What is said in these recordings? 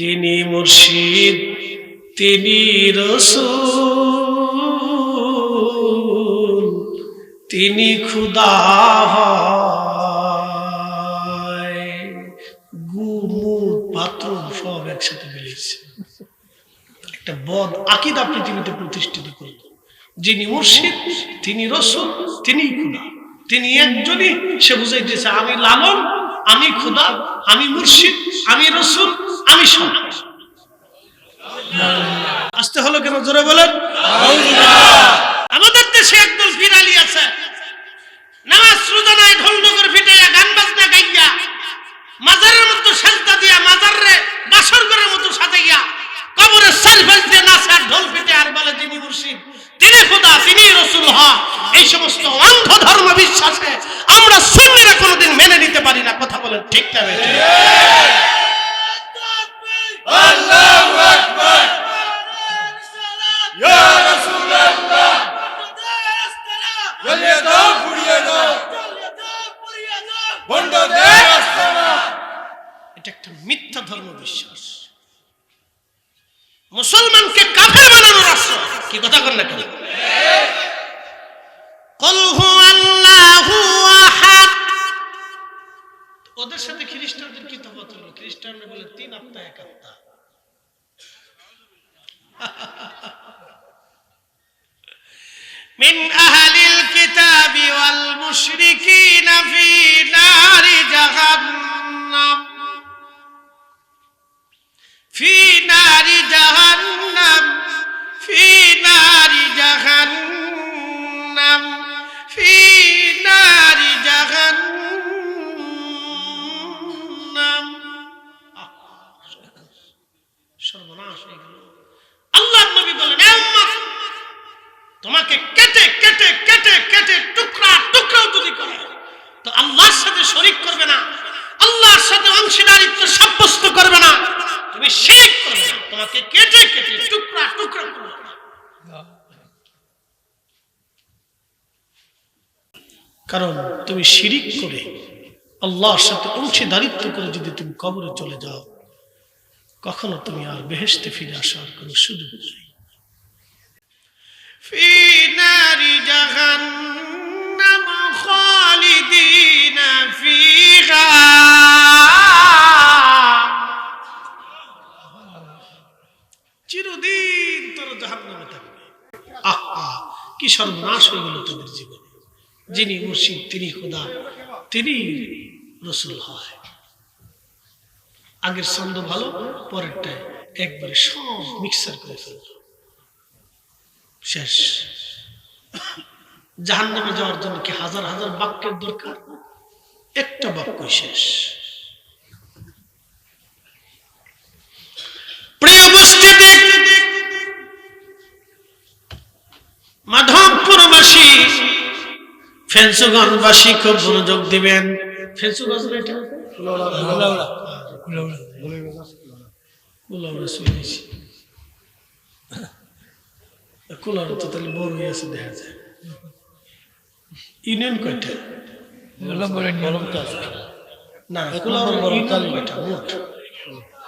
যিনি মুর্শিদ তিনি রাসূল, তিনি খুদা হয়। গুমু পাত্র সব একসাথে মিলেছে, একটা বদ আকীদা পৃথিবীতে প্রতিষ্ঠিত করল। যিনি মুর্শিদ তিনি রাসূল, তিনি খুদা, তিনি একজনই। সে বুঝাইতেছে আমি লালন, আমি খুদা, আমি মুর্শিদ, আমি রাসূল, আমি সব। আসতে হলো কেন জোরে বলেন। আমাদের দেশে একদল বিড়ালি আছে, নামাজ রোজা নাই, ঢোল নগর ফিটাইয়া গান বাজনা গাইয়া মাজারের মতো সাজদা দিয়া মাজারে বাসর ঘরের মতো সাজাইয়া কবরের সালফাস দিয়ে নাচে আর ঢোল পিটে আর বলে যিনি মুর্শিদ তিনি খোদা তিনি রাসূল হয়। এই সমস্ত অন্ধ ধর্ম বিশ্বাসে আমরা সুন্নিরা কোনোদিন মেনে নিতে পারি না। কথা বলেন ঠিক না? আল্লাহু আকবার, ইয়া রাসূলুল্লাহ, জ্বালিয়ে দাও পুড়িয়ে দাও, বন্ধ দেশ আস্তানা। এটা একটা মিথ্যা ধর্ম বিশ্বাস। মুসলমানকে কাফের বানানোর রাস্তা কি কথা কর না কেন? কুল হুয়াল্লাহু আহাদ। ওদের সাথে খ্রিস্টানদের কি তফাৎ হলো? খ্রিস্টানরা বলে তিন আত্মা এক আত্মা। মিন আহলিল কিতাবি ওয়াল মুশরিকিনা ফি নারি জাহান্নাম, ফি নারি জাহান্নাম, ফি নারি জাহান্নাম, ফি নারি জাহান্নাম। সর্বনাশ হয়ে গেল। আল্লাহর নবী বলেন, এ উম্মত, তোমাকে কেটে কেটে কেটে কেটে টুকরা টুকরাও যদি করে তো আল্লাহর সাথে শরীক করবে না, আল্লাহর সাথে অংশীদারিত্ব সাব্যস্ত করবে না, তুমি শিরক করবে না, তোমাকে কেটে কেটে টুকরা টুকরা করবে না। কারণ তুমি শিরক করে আল্লাহর সাথে অংশীদারিত্ব করে যদি তুমি কবরে চলে যাও, কখনো তুমি আর বেহেশতে ফিরে আসার কোনো সুযোগ নেই। ফি নারি জাহান্নাম খালিদিনা ফিহা, চিরদিন তোরা জাহান্নামে থাকবে। আহা, কি সর্বনাশ হয়ে গেল তোদের জীবনে। যিনি মুর্শিদ তিনি খোদা তিনি রাসূল হয়। আগের ছন্দ ভালো, পরেরটায় একবারে সব মিক্সার করে ফেলল, শেষ। জাহান্নামে যাওয়ার জন্য কি হাজার হাজার বাক্যের দরকার? একটা বাক্যই শেষ। প্রিয় উপস্থিতি, মাধবপুরবাসী ফেঞ্চুগঞ্জবাসী খুব মনোযোগ দিবেন। ফেঞ্চুগঞ্জ কুলার তো তাহলে বড় হয়ে আছে দেখা যায়। ইউনিয়ন কয়টা? না, কুলার ইউনিয়ন কয়টা? মোট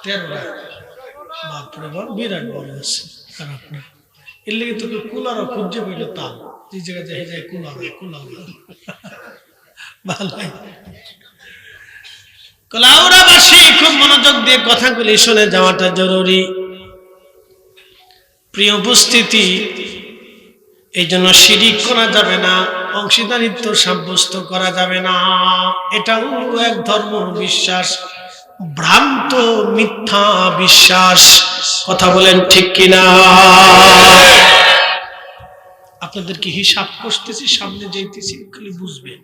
13টা। বাপরে বাপ, বিরাট বড় আছে। খারাপ না, এর লেগে তোকে কুলারও খুঁজে পেলে তাল যে জায়গায় যায় যায় কুলার কুলার ভালো। কলাউড়াবাসী খুব মনোযোগ দিয়ে কথাগুলি শুনে যাওয়াটা জরুরি। প্রিয় উপস্থিতি, এই জন্য শিরিক করা যাবে না, অংশীদারিত্ব সাব্যস্ত করা যাবে না। এটাও এক ধর্ম বিশ্বাস, ভ্রান্ত মিথ্যা বিশ্বাস। কথা বলেন ঠিক কিনা? আপনাদেরকে হিসাব করতেছি, সামনে যাইতেছি, খালি বুঝবেন।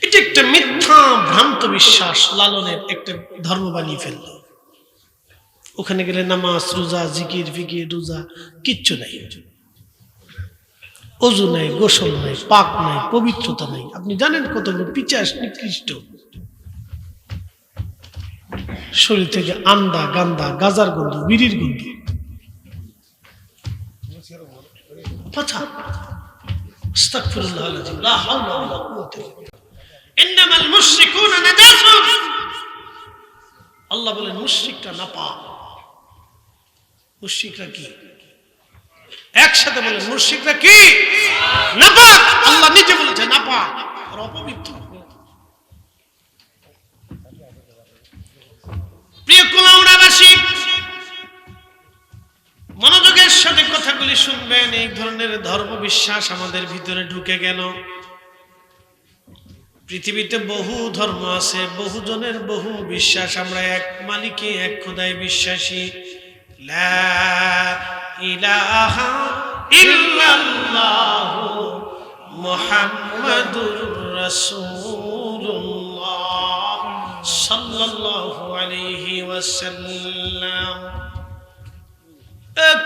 এটা একটা মিথ্যা ভ্রান্ত বিশ্বাস, লালনের একটা ধর্ম বানিয়ে ফেললো। ওখানে গেলে নামাজ রোজা জিকির ফিকির রোজা কিচ্ছু নাই, ওযু নাই, গোসল নাই, পাক নাই, পবিত্রতা নাই। আপনি জানেন কতগুলো পিচাস নিকৃষ্ট, শরীর থেকে আন্দা গান্দা গাজার গন্ধ, বিড়ির গন্ধ। আচ্ছা, আস্তাগফিরুল্লাহ আল-আযীম, লা হাওলা ওয়ালা কুওয়াতা ইল্লা বিল্লাহ। ইন্নামাল মুশরিকুনা নাজাসুন। আল্লাহ বলেন মুশরিকরা নাপাক। মুশরিকরা কি? একসাথে বলেন মুশরিকরা কি? নাপাক। আল্লাহ নিজে বলেছে নাপাক আর অপবিত্র। প্রিয় কুলাউড়াবাসী, মনোযোগের সাথে কথাগুলি শুনবেন। এই ধরনের ধর্ম বিশ্বাস আমাদের ভিতরে ঢুকে গেল। পৃথিবীতে বহু ধর্ম আছে, বহু জনের বহু বিশ্বাস। আমরা এক মালিকে, এক খোদায় বিশ্বাসী। লা ইলাহা ইল্লাল্লাহু মুহাম্মাদুর রাসূলুল্লাহ সাল্লাল্লাহু আলাইহি ওয়াসাল্লাম।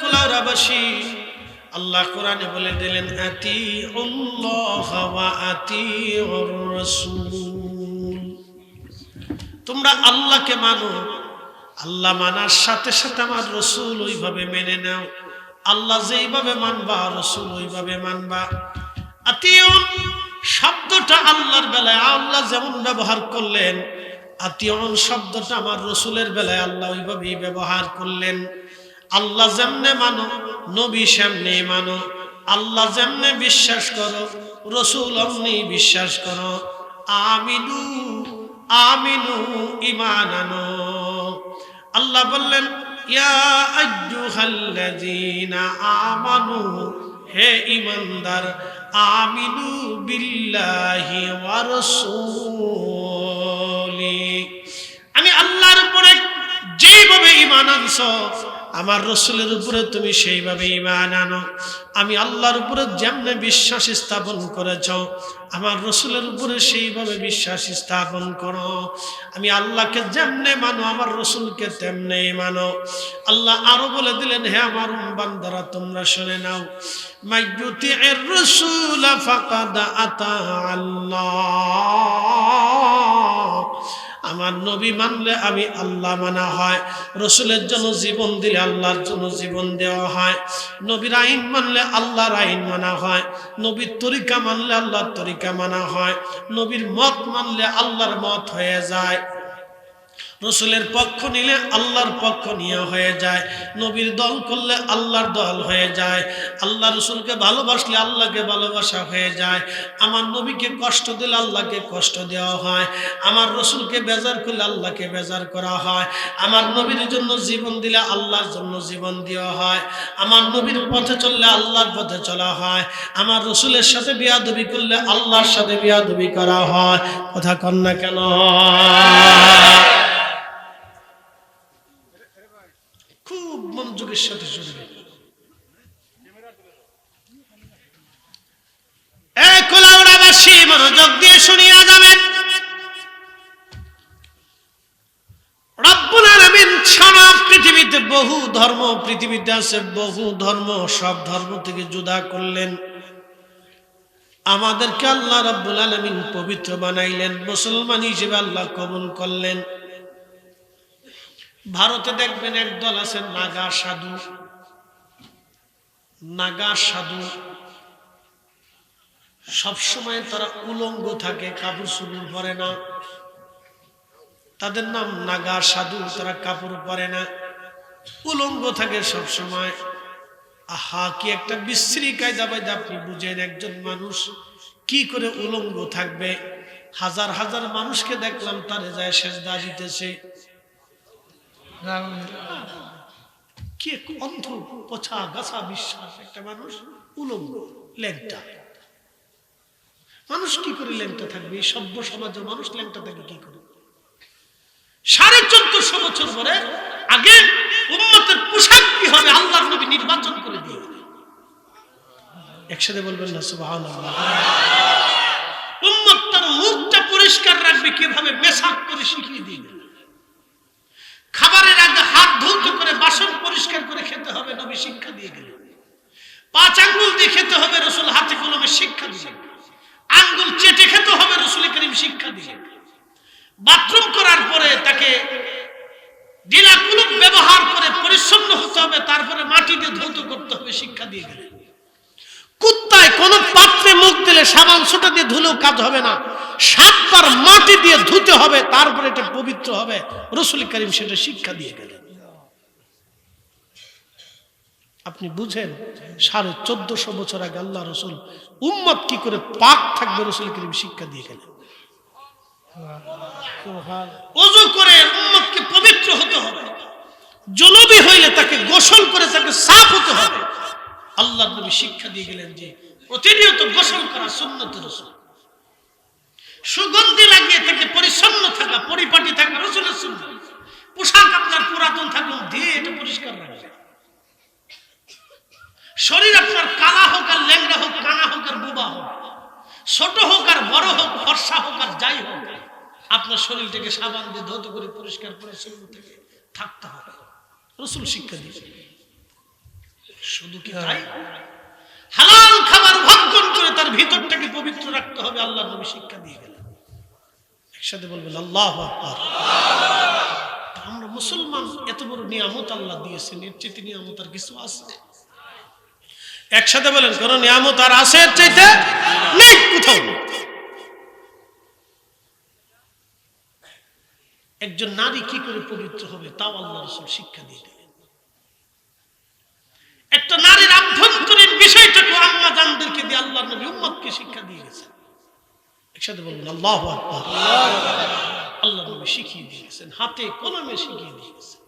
কুলাউড়াবাসী, আল্লাহ কোরআনে বলে দিলেন আতিউল্লাহ ওয়া আতিউর রাসূল। তোমরা আল্লাহকে মানো, আল্লাহ মানার সাথে সাথে আমার রাসূল ওইভাবে মেনে নাও। আল্লাহ যেইভাবে মানবা রাসূল ওইভাবে মানবা। আতিউন শব্দটা আল্লাহর বেলায় আল্লাহ যেমন ব্যবহার করলেন, আতিউন শব্দটা আমার রাসূলের বেলায় আল্লাহ ওইভাবেই ব্যবহার করলেন। আল্লাহ যেমনে মানো, নবী সেমনে মানো। আল্লাহ যেমনে বিশ্বাস করো, রাসূল অমনি বিশ্বাস করো। আমিনু আমিনু ঈমান আনো। আল্লাহ বললেন ইয়া আইয়ুহাল্লাযীনা আমানু, হে ঈমানদার, আমিনু বিল্লাহি ওয়া রাসূলি। আমি আল্লাহর উপরে যেভাবে ঈমান আনছো, আমার রাসূলের উপরে তুমি সেইভাবে ঈমান আনো। আমি আল্লাহর উপরে যেমনে বিশ্বাস স্থাপন করেছো, আমার রাসূলের উপরে সেইভাবে বিশ্বাস স্থাপন করো। আমি আল্লাহকে যেমনে মানো, আমার রাসূলকে তেমনে মানো। আল্লাহ আরো বলে দিলেন, হে আমার বান্দারা তোমরা শুনে নাও, মাইয়ুতির রাসূল ফাকাদ আতা আল্লাহ। আমার নবী মানলে আমি আল্লাহ মানা হয়। রাসূলের জন্য জীবন দিলে আল্লাহর জন্য জীবন দেওয়া হয়। নবীর আইন মানলে আল্লাহর আইন মানা হয়। নবীর তরিকা মানলে আল্লাহর তরিকা মানা হয়। নবীর মত মানলে আল্লাহর মত হয়ে যায়। রাসূলের পক্ষ নিলে আল্লাহর পক্ষ নিয়ে হয়ে যায়। নবীর দল করলে আল্লাহর দল হয়ে যায়। আল্লাহ রাসূলকে ভালোবাসলে আল্লাহকে ভালোবাসা হয়ে যায়। আমার নবীকে কষ্ট দিলে আল্লাহকে কষ্ট দেওয়া হয়। আমার রাসূলকে বেজার করলে আল্লাহকে বেজার করা হয়। আমার নবীর জন্য জীবন দিলে আল্লাহর জন্য জীবন দেওয়া হয়। আমার নবীর পথে চললে আল্লাহর পথে চলা হয়। আমার রাসূলের সাথে বিয়াদবি করলে আল্লাহর সাথে বিয়াদবি করা হয়। কথা কন না কেন? খুব মনোযোগের সাথে শুনবে। কুলাউড়াবাসী মনোযোগ দিয়ে শুনিয়া যাবেন। রব্বুল আলামিন সারা পৃথিবীতে বহু ধর্ম, পৃথিবীতে আছে বহু ধর্ম, সব ধর্ম থেকে জুদা করলেন। আমাদেরকে আল্লাহ রব্বুল আলামিন পবিত্র বানাইলেন, মুসলমান হিসেবে আল্লাহ কবুল করলেন। ভারতে দেখবেন একদল আছে নাগা সাধু। নাগা সাধু সবসময় তারা উলঙ্গ থাকে, কাপড় চোপড় পরে না। তাদের নাম নাগা সাধু। তারা কাপড় পরে না, উলঙ্গ থাকে সবসময়। আহা, কি একটা বিশ্রী কায়দা বাইদা আপনি বুঝেন। একজন মানুষ কি করে উলঙ্গ থাকবে? হাজার হাজার মানুষকে দেখলাম তারে যায় সেজদা দিতেছে। কি অন্ধ পচা গাছা বিশ্বাস। একটা মানুষ উলঙ্গ, ল্যাংটা। মানুষ কি করে ল্যাংটা থাকবে? এই সভ্য সমাজের মানুষ ল্যাংটা থাকে কি করে? 1450 বছর পরে আগে উম্মতের পোশাক কি হবে আল্লাহর নবী নির্বাচন করে দিয়ে। একসাথে বলবেন না সুবহানাল্লাহ। উম্মত তার মুখটা পরিষ্কার রাখবে কিভাবে, মেসাক করে শিখিয়ে দিবে। খাবারের আগে হাত ধৌত করে বাসন পরিষ্কার করে খেতে হবে, নবী শিক্ষা দিয়ে গেলেন। 5 আঙ্গুল দিয়ে খেতে হবে, রাসূল হাতে কলমে শিক্ষা দিলেন। আঙ্গুল চেটে খেতে হবে, রাসূল করিম শিক্ষা দিলেন। বাথরুম করার পরে তাকে ডিলা কুলুপ ব্যবহার করে পরিচ্ছন্ন হতে হবে, তারপরে মাটি দিয়ে ধৌত করতে হবে, শিক্ষা দিয়ে গেলেন। কুত্তায় কোন পাত্রে মুখ দিলে সাবান সোটা দিয়ে ধুলেও কাজ হবে না, 7 বার মাটি দিয়ে ধুতে হবে, তারপরে এটা পবিত্র হবে। রাসূল করিম সেটা শিক্ষা দিয়ে গেলেন। আপনি বুঝেন 1450 বছর আগে আল্লাহ রাসূল উম্মত কি করে পাক থাকবে রাসূল করিম শিক্ষা দিয়ে গেলেন। ওযু করে উম্মতকে পবিত্র হতে হবে, জুনুবি হইলে তাকে গোসল করে তাকে সাফ হতে হবে। আল্লাহর নবী শিক্ষা দিয়ে গেলেন যে প্রতিনিয়ত গোসল করা সুন্নত রাসূল, সুগন্ধি লাগিয়ে থেকে পরিচ্ছন্ন থাকা, পরিপাটি থাকা রাসূলের সুন্নাত। পোশাক আপনার পুরাতন থাকুন দিয়ে এটা পরিষ্কার রাখবেন। শরীর আপনার কালা হোক আর ল্যাংড়া হোক, কানা হোক আর বোবা হোক, ছোট হোক আর বড় হোক, ফর্সা হোক আর যাই হোক, আপনার শরীরটাকে সাবান দিয়ে ধৌত করে পরিষ্কার পরিচ্ছন্ন থেকে থাকতে হবে। রাসূল শিক্ষা দিয়েছেন। শুধু কি তাই, হালাল খাবার ভক্ষণ করে তার ভিতরটাকে পবিত্র রাখতে হবে। আল্লাহর নবী শিক্ষা দিয়ে গেলেন। একসাথে বলবেন আল্লাহু আকবার। আমরা মুসলমান, এত বড় নিয়ামত আল্লাহ দিয়েছেন, এর চাইতে নিয়ামত আর কিছু আছে? একসাথে বলেন, কোন নিয়ামত আর আছে এর চাইতে? নেই, কোথাও নেই। একজন নারী কি করে পবিত্র হবে তাও আল্লাহ রাসূল শিক্ষা দিয়ে দিলেন। একটা নারীর আভ্যন্তরীণ বিষয়টাকে আম্মা জানদেরকে দিয়ে আল্লাহর নবী উম্মতকে শিক্ষা দিয়ে গেছেন। একসাথে বলবেন আল্লাহু আকবার। আল্লাহর নবী শিখিয়ে দিয়ে গেছেন, হাতে কলমে শিখিয়ে দিয়ে গেছেন।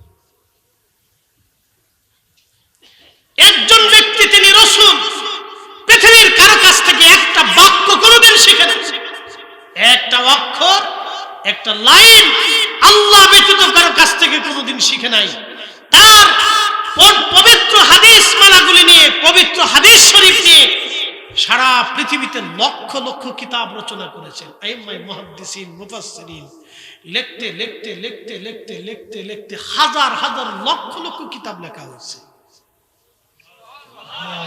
একজন ব্যক্তি, তিনি রাসূল, পৃথিবীর কারো কাছ থেকে একটা বাক্য কোনোদিন শিখেন, একটা অক্ষর, একটা লাইন আল্লাহ ব্যতীত কারো কাছ থেকে কোনোদিন শিখে নাই। তার পবিত্র হাদিস মালাগুলি নিয়ে, পবিত্র হাদিস শরীফ নিয়ে সারা পৃথিবীতে লক্ষ লক্ষ কিতাব রচনা করেছেন আইম্মায়ে মুহাদ্দিসিন, মুফাসসিরিন। লিখতে লিখতে লিখতে লিখতে লিখতে লিখতে হাজার হাজার লক্ষ লক্ষ কিতাব লেখা হয়েছে।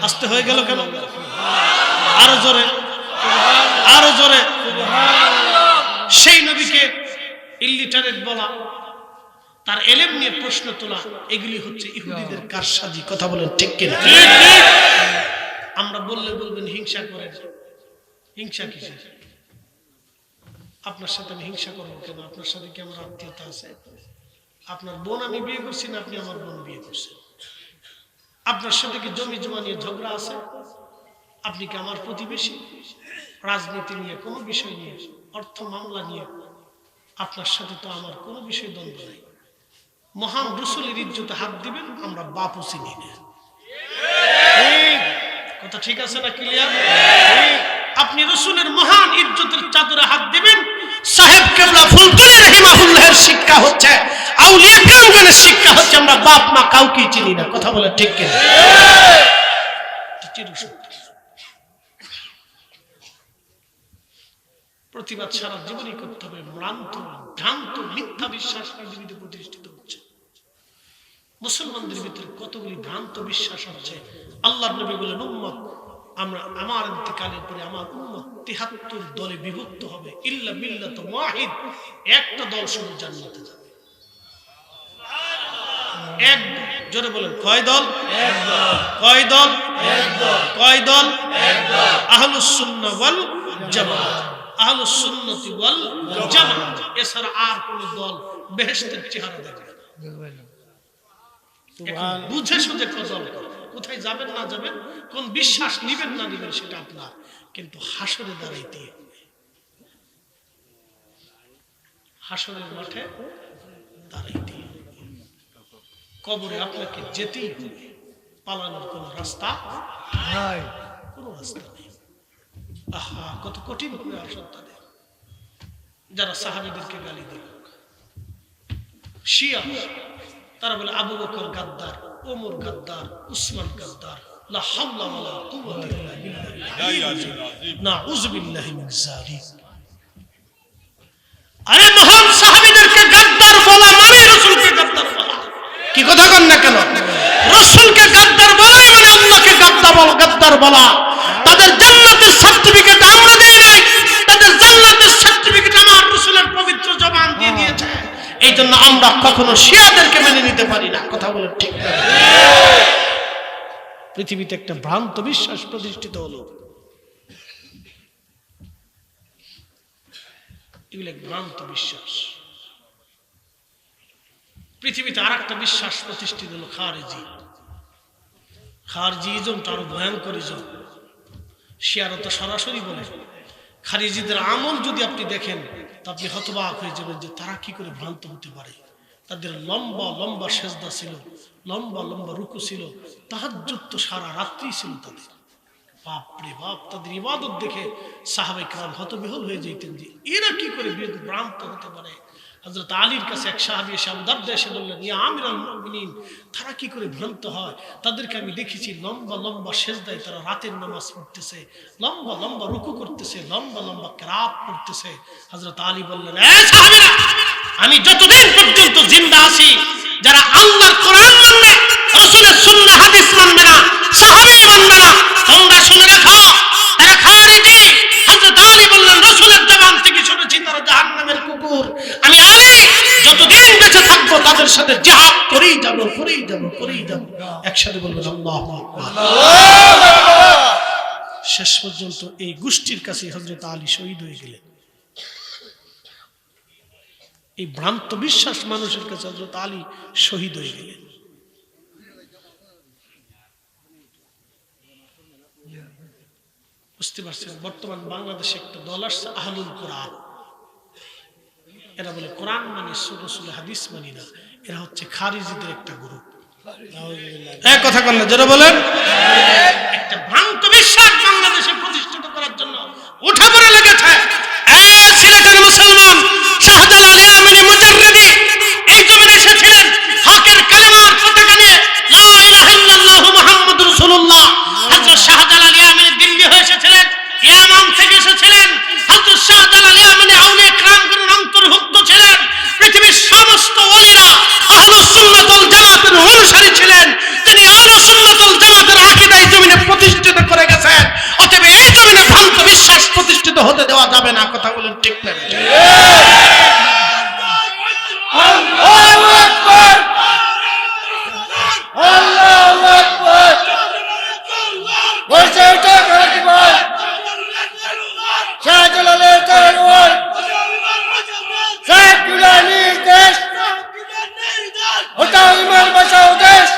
আসতে হয়ে গেল কেন? আরো জোরে, আরো জোরে। সেই নবীকে ইলিটারেট বলা, তার এলেম নিয়ে প্রশ্ন তোলা, এগুলি হচ্ছে ইহুদিদের কারসাজি। কথা বলেন ঠিক কিনা? আমরা বললে বলবেন হিংসা করেন। হিংসা কিসের? আপনার সাথে আমি হিংসা করবো কেন? আপনার সাথে কি আমার আত্মীয়তা আছে? আপনার বোন আমি বিয়ে করছি না আপনি আমার বোন বিয়ে করছেন? আপনার সাথে কি জমি জমা নিয়ে ঝগড়া আছে? আপনি কি আমার প্রতিবেশী? রাজনীতি নিয়ে কোনো বিষয় নিয়ে, অর্থ মামলা নিয়ে আপনার সাথে তো আমার কোনো বিষয় দ্বন্দ্ব নাই। মহান রাসূলের ইজ্জতে হাত দিবেন, আমরা বাপও চিনি না। কথা ঠিক আছে না? ক্লিয়ার? আপনি রাসূলের মহান ইজ্জতের চাদরে হাত দিবেন। সাহেব কেবলা ফুলতুলি রাহিমাহুল্লাহর শিক্ষা হচ্ছে, আউলিয়া কেরামগণের শিক্ষা হচ্ছে আমরা বাপ মা কাউকে চিনি না। কথা বলে ঠিক কিনা? প্রতিবাদ সারা জীবনই করতে হবে। ভ্রান্ত মিথ্যা বিশ্বাস পৃথিবীতে প্রতিষ্ঠিত হচ্ছে। মুসলমানদের ভিতরে কতগুলি ভ্রান্ত বিশ্বাস আছে। আল্লাহর নবী বলেন, উম্মত, আমার ইন্তেকালের পরে আমার উম্মত ৭৩ দলে বিভক্ত হবে, ইল্লা মিল্লাত ওয়াহিদ, একটা দল শুধু জান্নাতে যাবে। এক দল। জোরে বলেন, কয় দল? এক দল। কয় দল? এক দল। কয় দল? এক দল। আহলুস সুন্নাহ ওয়াল জামাত, আহলুস সুন্নতি ওয়াল জামাত। এছাড়া আর কোন দল বেহেশতের চেহারা দেখবে না। বুঝে সুঝে কদল করে, কোথায় যাবেন না যাবেন, কোন বিশ্বাস নিবেন না নিবেন সেটা আপনার, কিন্তু হাসরে দাঁড়াইতে হবে। হাসরের মাঠে দাঁড়াইতে হবে। কবরে আপনাকে যেতেই হবে, পালানোর কোন রাস্তা নাই, কোন রাস্তা নেই। আহা, কত কঠিন হবে আসল তাদের, যারা সাহাবীদেরকে গালি দিল। শিয়া তারা বলে আবু বকর গাদ্দার, ওমর গাদ্দার, উসমান গাদ্দার। লা হাওলা ওয়ালা কুওয়াতা ইল্লা বিল্লাহ, নাউযু বিল্লাহি মিন যালিক। আরে মহান সাহাবীদেরকে গাদ্দার বলা মানে রাসূলকে গাদ্দার বলা। কি কথা কন না কেন? রাসূলকে গাদ্দার বলাই মানে আল্লাহকে গাদ্দার বলা। তাদের জান্নাতের সার্টিফিকেট আমরা দেই নাই, তাদের জান্নাতের সার্টিফিকেট আমার রাসূলের পবিত্র জবান দিয়ে দিয়েছে। এই জন্য আমরা কখনো শিয়াদেরকে মেনে নিতে পারি না। কথা বলে ঠিক না? পৃথিবীতে একটা ভ্রান্ত বিশ্বাস প্রতিষ্ঠিত হলো। এগুলো এক ভ্রান্ত বিশ্বাস। পৃথিবীতে আর একটা বিশ্বাস প্রতিষ্ঠিত হলো খারিজি। খারিজিজমটা আরো ভয়ঙ্কর ইজম। শিয়ারা তো সরাসরি বলে। খারিজিদের আমল যদি আপনি দেখেন তা আপনি হতবাক হয়ে যাবেন যে তারা কি করে ভ্রান্ত হতে পারে। তাদের লম্বা লম্বা সেজদা ছিল, লম্বা লম্বা রুকু ছিল, তাহাজ্জুদ তো সারা রাত্রি ছিল তাদের। বাপরে বাপ, তাদের ইবাদত দেখে সাহাবায়ে কেরাম হতবিহ্বল হয়ে যেতেন যে এরা কি করে ভ্রান্ত হতে পারে। হযরত আলীর কাছে এক সাহাবী এসে আবু দারদা এসে বললেন, ইয়া আমিরুল মুমিনিন, তারা কি করে ভ্রান্ত হয়? তাদেরকে আমি দেখেছি লম্বা লম্বা সেজদায় তারা রাতের নামাজ পড়তেছে, লম্বা লম্বা রুকু করতেছে, লম্বা লম্বা কিরাত পড়তেছে। হযরত আলী বললেন, এ সাহাবীরা, আমি যতদিন পর্যন্ত জিন্দা আছি, যারা আল্লাহর কোরআন মানবে, রাসূলের সুন্নাহ হাদিস মানবে না, সাহাবী মানবে না, তোমরা শুনে রাখো, তারা খারিজি। হযরত আলী বললেন, রাসূলের জবান থেকে শুনেছি তারা জাহান্নামের কুকুর। আমি আলী যতদিন বেঁচে থাকবো তাদের সাথে জিহাদ করেই যাব, করেই যাব, করেই যাব। একসাথে বলবেন আল্লাহু আকবার। শেষ পর্যন্ত এই গোষ্ঠীর কাছে হযরত আলী শহীদ হয়ে গেলেন। এই ভ্রান্ত বিশ্বাস মানুষের কাছে হযরত আলী শহীদ হয়ে গেলেন। বুঝতে পারছেন? বর্তমান বাংলাদেশে একটা দল আসছে আহলুল কোরআন। এরা বলে কোরআন মানি, রাসূল হাদিস মানি না। এরা হচ্ছে খারিজিদের একটা গ্রুপ। এক কথা বললে যারা বলেন, একটা ভ্রান্ত বিশ্বাস বাংলাদেশে প্রতিষ্ঠিত করার জন্য উঠে পড়ে লেগেছে। সিলেটের মুসলমান শাহজালাল ইয়ামানী মুজাররিদি এই জমিনে এসেছিলেন হকের কালেমার পতাকা নিয়ে, লা ইলাহা ইল্লাল্লাহু মুহাম্মাদুর রাসূলুল্লাহ। হযরত শাহজালাল ইয়ামানী দিল্লি হয়ে এসেছিলেন, ইয়ামান থেকে এসেছিলেন। হযরত শাহজালাল ইয়ামানী আউলিয়া কিরামগণের অন্তর্ভুক্ত ছিলেন। পৃথিবীর সমস্ত ওলিরা আহলুস সুন্নাত ওয়াল জামাতের অনুসারী ছিলেন। তিনি আহলুস সুন্নাত ওয়াল জামাতের আকীদা এই জমিনে প্রতিষ্ঠিত করে গেছেন। অতএব এই জমিনে ভ্রান্ত বিশ্বাস প্রতিষ্ঠিত হতে দেওয়া যাবে না। কথা বলেন ঠিক না? আল্লাহু আকবার, আল্লাহু আকবার। বলছে এটা আকবার, শাহজালালের তরওয়ার, শেখ দুলানির দেশ, ওটা ইমান বাঁচাও দেশ।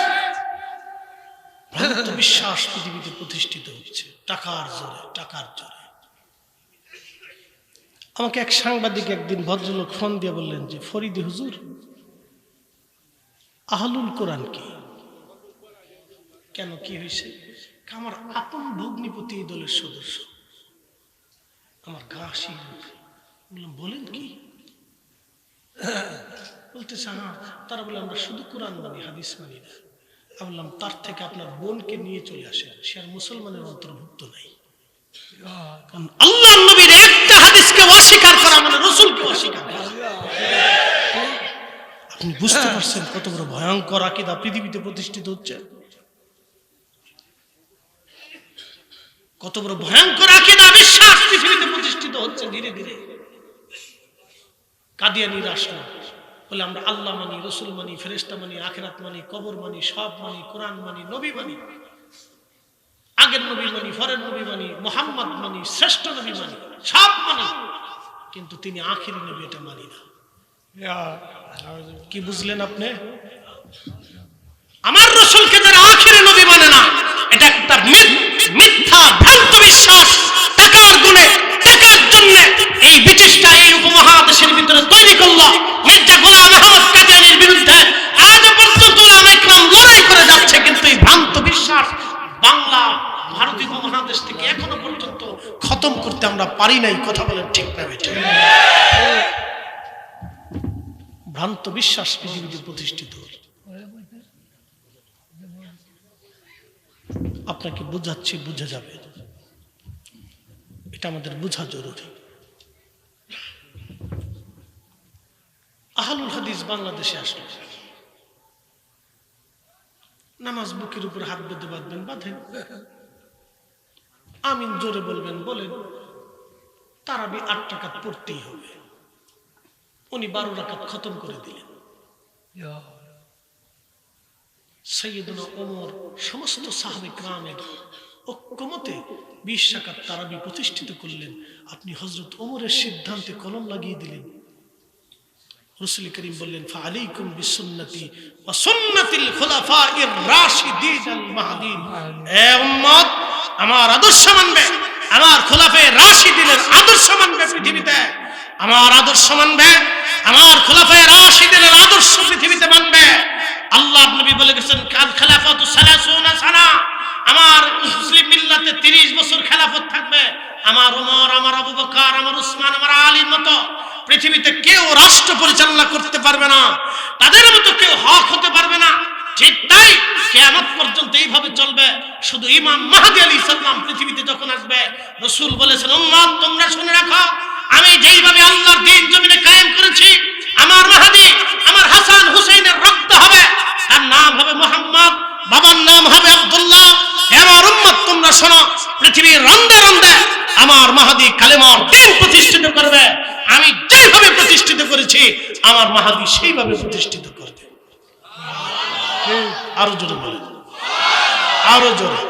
ভ্রান্ত বিশ্বাস পৃথিবীতে প্রতিষ্ঠিত হচ্ছে টাকার জোরে, টাকার জোরে। আমাকে এক সাংবাদিক একদিন ভদ্রলোক ফোন দিয়ে বললেন যে, ফরিদি হুজুর, আহলুল কোরআন কি? কেন, কি হয়েছে? আমার আপন ভগ্নিপতি এই দলের সদস্য, আমার গা শির। বললাম, বলেন কি? বলতেছে, হ্যাঁ। তারা বলে, আমরা শুধু কোরআন মানি, হাদিস মানি না। আমি বললাম, তার থেকে আপনার বোনকে নিয়ে চলে আসেন, সে আর মুসলমানের অন্তর্ভুক্ত নাই। কারণ আল্লাহ নবীর একটা হাদিসকে অস্বীকার করা মানে রাসূলকে অস্বীকার করা। আপনি বুঝতে পারছেন কত বড় ভয়ঙ্কর আকীদা পৃথিবীতে প্রতিষ্ঠিত হচ্ছে? কত বড় ভয়ঙ্কর আকীদা বিশ্বাস পৃথিবীতে প্রতিষ্ঠিত হচ্ছে ধীরে ধীরে। কাদিয়ানীরা আসলো, বলে আমরা আল্লাহ মানি, রাসূল মানি, ফেরেশতা মানি, আখিরাত মানি, কবর মানি, সব মানি, কোরআন মানি, নবী মানি, আগের নবী মানি, পরের নবী মানি, মুহাম্মদ মানি, শ্রেষ্ঠ নবী মানি, সব মানি, কিন্তু তিনি আখিরি নবী এটা মানি না। কি বুঝলেন আপনি? আমার রাসূলকে যারা আখিরি নবী মানে না, এটা একটা মিথ্যা ভ্রান্ত বিশ্বাস। টাকার গুণে, টাকার জন্য এই ব্রিটিশরা এই উপমহাদেশের ভিতরে তৈরি করলো। মির্জা গোলাম আহমদ কাদিয়ানীর বিরুদ্ধে আজ পর্যন্ত উলামায়ে কেরাম লড়াই করে যাচ্ছে, কিন্তু এই ভ্রান্ত বিশ্বাস বাংলা ভারতীয় উপমহাদেশ থেকে এখনো পর্যন্ত খতম করতে আমরা পারি নাই। কথা বলেন ঠিক না বেঠিক? ভ্রান্ত বিশ্বাস পৃথিবীতে প্রতিষ্ঠিত। আপনাকে বুঝাচ্ছি, বুঝা যাবে, এটা আমাদের বোঝা জরুরি। আহলুল হাদিস বাংলাদেশে আসলে নামাজ বুকের উপর হাত বেঁধে বাঁধবেন, বাঁধেন, আমিন জোরে বলবেন, বলেন। তারাবি 8 রাকাত পড়তেই হবে। উনি 12 রাকাত খতম করে দিলেন। সাইয়েদনা ওমর সমস্ত সাহাবায়ে কেরামের ঐক্যমতে 20 রাকাত তারাবি প্রতিষ্ঠিত করলেন। আপনি হযরত ওমরের সিদ্ধান্তে কলম লাগিয়ে দিলেন। রাসূল করিম বললেন, ফাআলাইকুম বিসুন্নতি ওয়া সুন্নাতিল খুলাফাইর রাশিদিনাল মাহদিন। এ উম্মত, আমার আদর্শ মানবে, আমার খুলাফায়ে রাশিদিনের আদর্শ মানবে পৃথিবীতে, আমার আদর্শ মানবে, আমার খুলাফায়ে রাশিদিনের আদর্শ পৃথিবীতে মানবে। আল্লাহ নবী বলে গেছেন, কাল খেলাফাতু 30 সানা, আমার মুসলিম মিল্লাতে 30 বছর খেলাফত থাকবে। আমার ওমর, আমার আবু বকর, আমার উসমান, আমার আলীর মতো পৃথিবীতে কেউ রাষ্ট্র পরিচালনা করতে পারবে না, তাদের মতো কেউ হক হতে পারবে না। ঠিক তাই কিয়ামত পর্যন্ত এইভাবে চলবে। শুধু ইমাম মাহদী আলাইহিস সালাম পৃথিবীতে যখন আসবে, রাসূল বলেছেন, উম্মত তোমরা শুনে রাখো, আমি যেইভাবে আল্লাহর দ্বীন জমিনে কায়েম করেছি, আমার মাহদী আমার হাসান হুসাইনের রক্ত হবে, তার নাম হবে মুহাম্মদ, বাবার নাম হবে আব্দুল্লাহ। হে আমার উম্মত তোমরা শোনো, পৃথিবীর রন্দে রন্দে আমার মাহদী কালেমার দ্বীন প্রতিষ্ঠিত করবে। আমি যেভাবে প্রতিষ্ঠিত করেছি, আমার মাহদী সেইভাবে প্রতিষ্ঠিত করবে। আরো জোরে বলেন, আরো জোরে।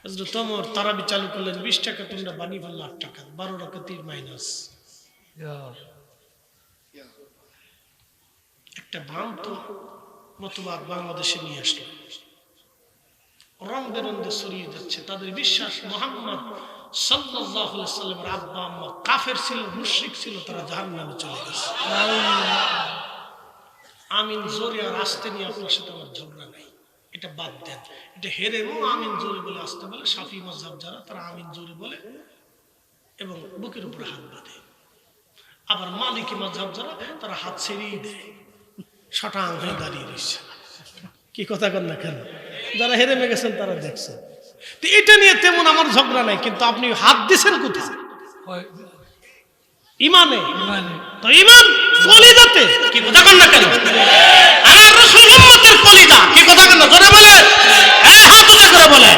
হযরত ওমর তারাবি চালু করলেন, 20 টাকা তোমরা বানিয়ে ফেললে 8 টাকা, 12 রাকাতের মাইনাস। একটা ভ্রান্ত মতবাদ বাংলাদেশে নিয়ে আসলো, রং বেরঙে ছড়িয়ে যাচ্ছে। তাদের বিশ্বাস মুহাম্মদ সাল্লাল্লাহু আলাইহি সাল্লামের আব্বা আম্মা কাফের ছিল, মুশরিক ছিল, তারা জাহান্নামে চলে গেছে। আমিন জোরে আর আসতে নিয়ে আপনার সাথে আমার ঝগড়া নাই, এটা বাদ দেন। এটা হেরেও আমিন জোরে বলে আসতে বলে, শাফি মাযহাব যারা তারা আমিন জোরে বলে এবং বুকের উপরে হাত বাঁধে। আবার মালিকি মাযহাব যারা তারা হাত ছেড়েই দেয়, শটাং হয়ে দাঁড়িয়ে রয়েছে। কি কথা কন না কেন? যারা হেরে গেছেন তারা দেখছেন। তো এটা নিয়ে তেমন আমার ঝগড়া নাই, কিন্তু আপনি হাত দিছেন কোথায়? ইমানে। তো ইমান কলিজাতে। কি কথা কন না কেন? আমার রাসূল উম্মতের কলিজা। কি কথা কন না? জোরে বলে, এই হাত উঁচা করে বলে,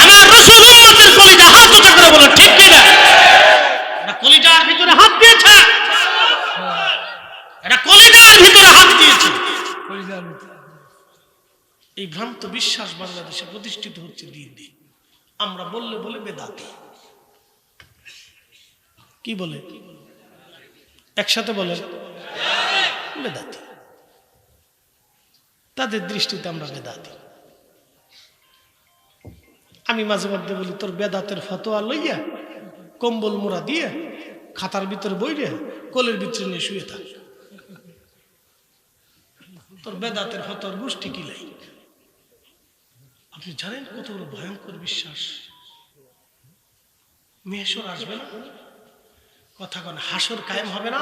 আমার রাসূল উম্মতের কলিজা। হাত উঁচা করে বলে, ঠিক কি না? এটা কলিজার ভিতরে হাত দিয়েছে, এটা কলিজার ভিতরে হাত দিয়েছে। এই ভ্রান্ত বিশ্বাস বাংলাদেশে প্রতিষ্ঠিত হচ্ছে দিন দিন। আমরা বললে বলে বেদাতি। কি বলে? একসাথে বলে বেদাতি। তাদের দৃষ্টিতে আমরা বেদাতি। আমি মাঝে মধ্যে বলি, তোর বেদাতের ফতোয়া লইয়া কম্বল মোড়া দিয়ে খাতার ভিতরে বইরে কোলের ভিতরে নিয়ে শুয়ে থাক। তোর বেদাতের ফতোয়ার গোষ্ঠী কি লাই? আপনি জানেন কত বড় ভয়ঙ্কর বিশ্বাস? মেহেশর আসবে না, কথা কন, হাসর কায়েম হবে না?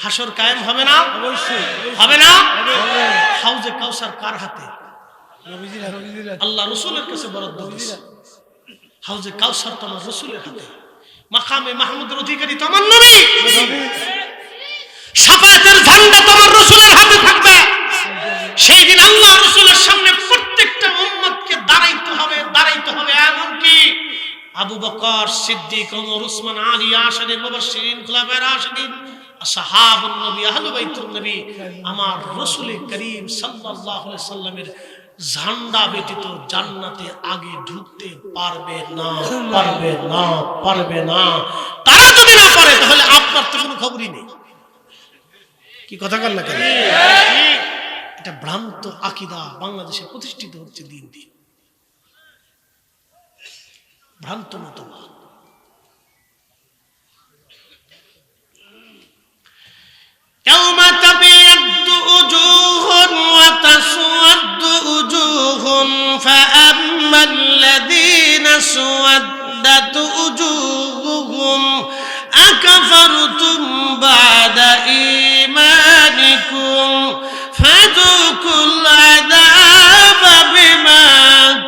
হাসর কায়েম হবে না? অবশ্যই হবে না। হাউজে কাউসার কার হাতে? আল্লাহ রাসূলের কাছে বরাদ্দ দিয়েছে। হাউজে কাউসার তো আমার রাসূলের হাতে। মাকামে মাহমুদের অধিকারী তো আমার নবী। শাফায়াতের ঝান্ডা তো আমার রাসূলের হাতে থাকবে। সেই দিন আল্লাহ রাসূলের সামনে প্রত্যেকটা উম্মতকে দাঁড়াইতে হবে, দাঁড়াইতে হবে। এমনকি আবু বকর সিদ্দিক, ওমর, উসমান, আলী, আশারে মুবাশশিরিন, খুলাফায়ে রাশিদিন, আসহাবুন নবী, আহলে বাইতুন নবী, আমার রাসূল করিম সাল্লাল্লাহু আলাইহি সাল্লামের ঝান্ডা ব্যতীত জান্নাতে আগে ঢুকতে পারবে না, পারবে না, পারবে না। তারা যদি না পারে তাহলে আপনার তো কোনো খবরই নেই। কি কথা বল না কেন? এটা ভ্রান্ত আকীদা বাংলাদেশে প্রতিষ্ঠিত হচ্ছে দিন দিন, ভ্রান্ত মতবাদ। يوم تبيض وجوه وتسود وجوه فأما الذين اسودت وجوههم أكفرتم بعد إيمانكم فذوقوا العذاب بما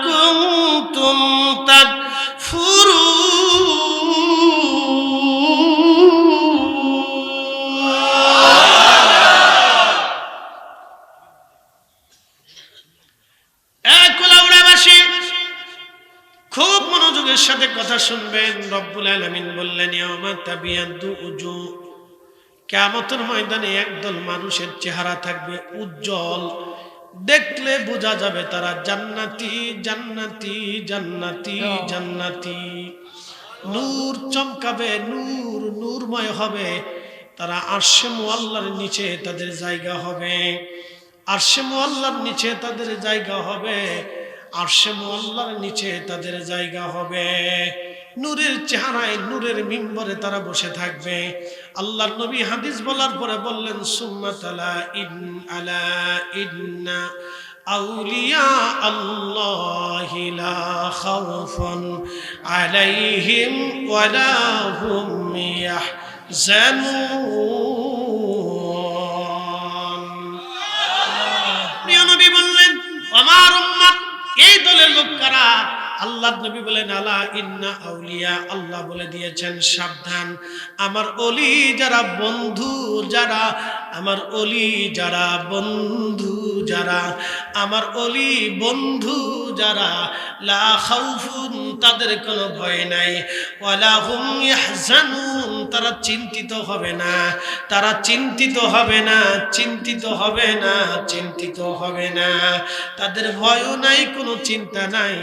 كنتم تكفرون. খুব মনোযোগের সাথে কথা শুনবেন। রব্বুল আলামিন বললেন, ইয়াউমা তাবিয়াদু উজুহ, কিয়ামতের ময়দানে একদল মানুষের চেহারা থাকবে উজ্জ্বল, দেখলে বোঝা যাবে তারা জান্নাতি জান্নাতি জান্নাতি জান্নাতি। নূর চমকাবে, নূর নূরময় হবে। তারা আরশে মুআল্লার নিচে তাদের জায়গা হবে, আরশে মুআল্লার নিচে তাদের জায়গা হবে, আরশে মুআল্লার নিচে তাদের জায়গা হবে। নূরের চেহারায় নূরের মিম্বরে তারা বসে থাকবে। আল্লাহর নবী হাদিস বলার পরে বললেন সুম্মা তালা আলা ইন্না আউলিয়া আল্লাহি লা খাউফুন আলাইহিম ওয়ালা হুম ইয়াহজানুন। প্রিয় নবী বললেন আমার উম্মত এই দলের লোক কারা? আল্লাহর নবী বলেন আলা ইন্না আউলিয়া, আল্লাহ বলে দিয়েছেন সাবধান, আমার ওলি যারা, বন্ধু যারা, আমার ওলি যারা, বন্ধু যারা, আমার ওলি বন্ধু যারা, লা খাউফুন তাদের কোনো ভয় নাই, ওয়ালা হুম ইয়াহজানুন তারা চিন্তিত হবে না, তারা চিন্তিত হবে না, চিন্তিত হবে না, চিন্তিত হবে না, তাদের ভয়ও নাই, কোনো চিন্তা নাই।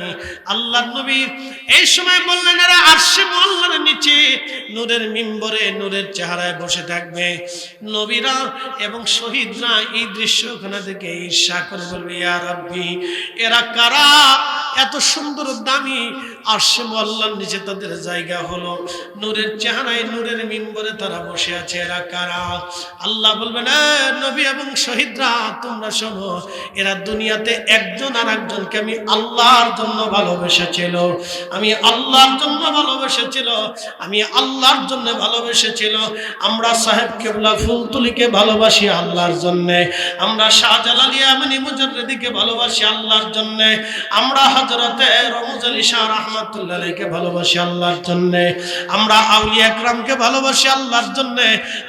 আল্লাহর নবী এই সময় বললেন এরা আরশে মুআল্লার নিচে নূরের মিম্বরে নূরের চেহারায় বসে থাকবে। নবীরা এবং শহীদরা এই দৃশ্য ওখানে থেকে ঈর্ষা করে বলবে ইয়া রাব্বি এরা কারা? এত সুন্দর দামি আরশে মুআল্লার নিচে তাদের জায়গা হলো, নূরের চেহারায় নূরের মিম্বরে তারা বসে আছে, এরা কারা? আল্লাহ বলবেন নবী এবং শহীদরা তোমরা শোনো, এরা দুনিয়াতে একজন আর একজনকে আমি আল্লাহর জন্য ভালোবেসেছিল, আমি আল্লাহর জন্য ভালোবেসেছিল, আমি আল্লাহর জন্য ভালোবেসেছিল। আমরা সাহেব কেবলা ফুলতুলিকে ভালোবাসি আল্লাহর জন্য, আমরা শাহজালাল ইয়ামানি মুজাররিদিকে ভালোবাসি আল্লাহর জন্য, আমরা হযরতে রমজ আলী শাহ রাহমাতুল্লাহ আলাইহিকে ভালোবাসি আল্লাহর জন্য, আমরা আউলিয়া একরামকে ভালোবাসি আল্লাহর জন্য,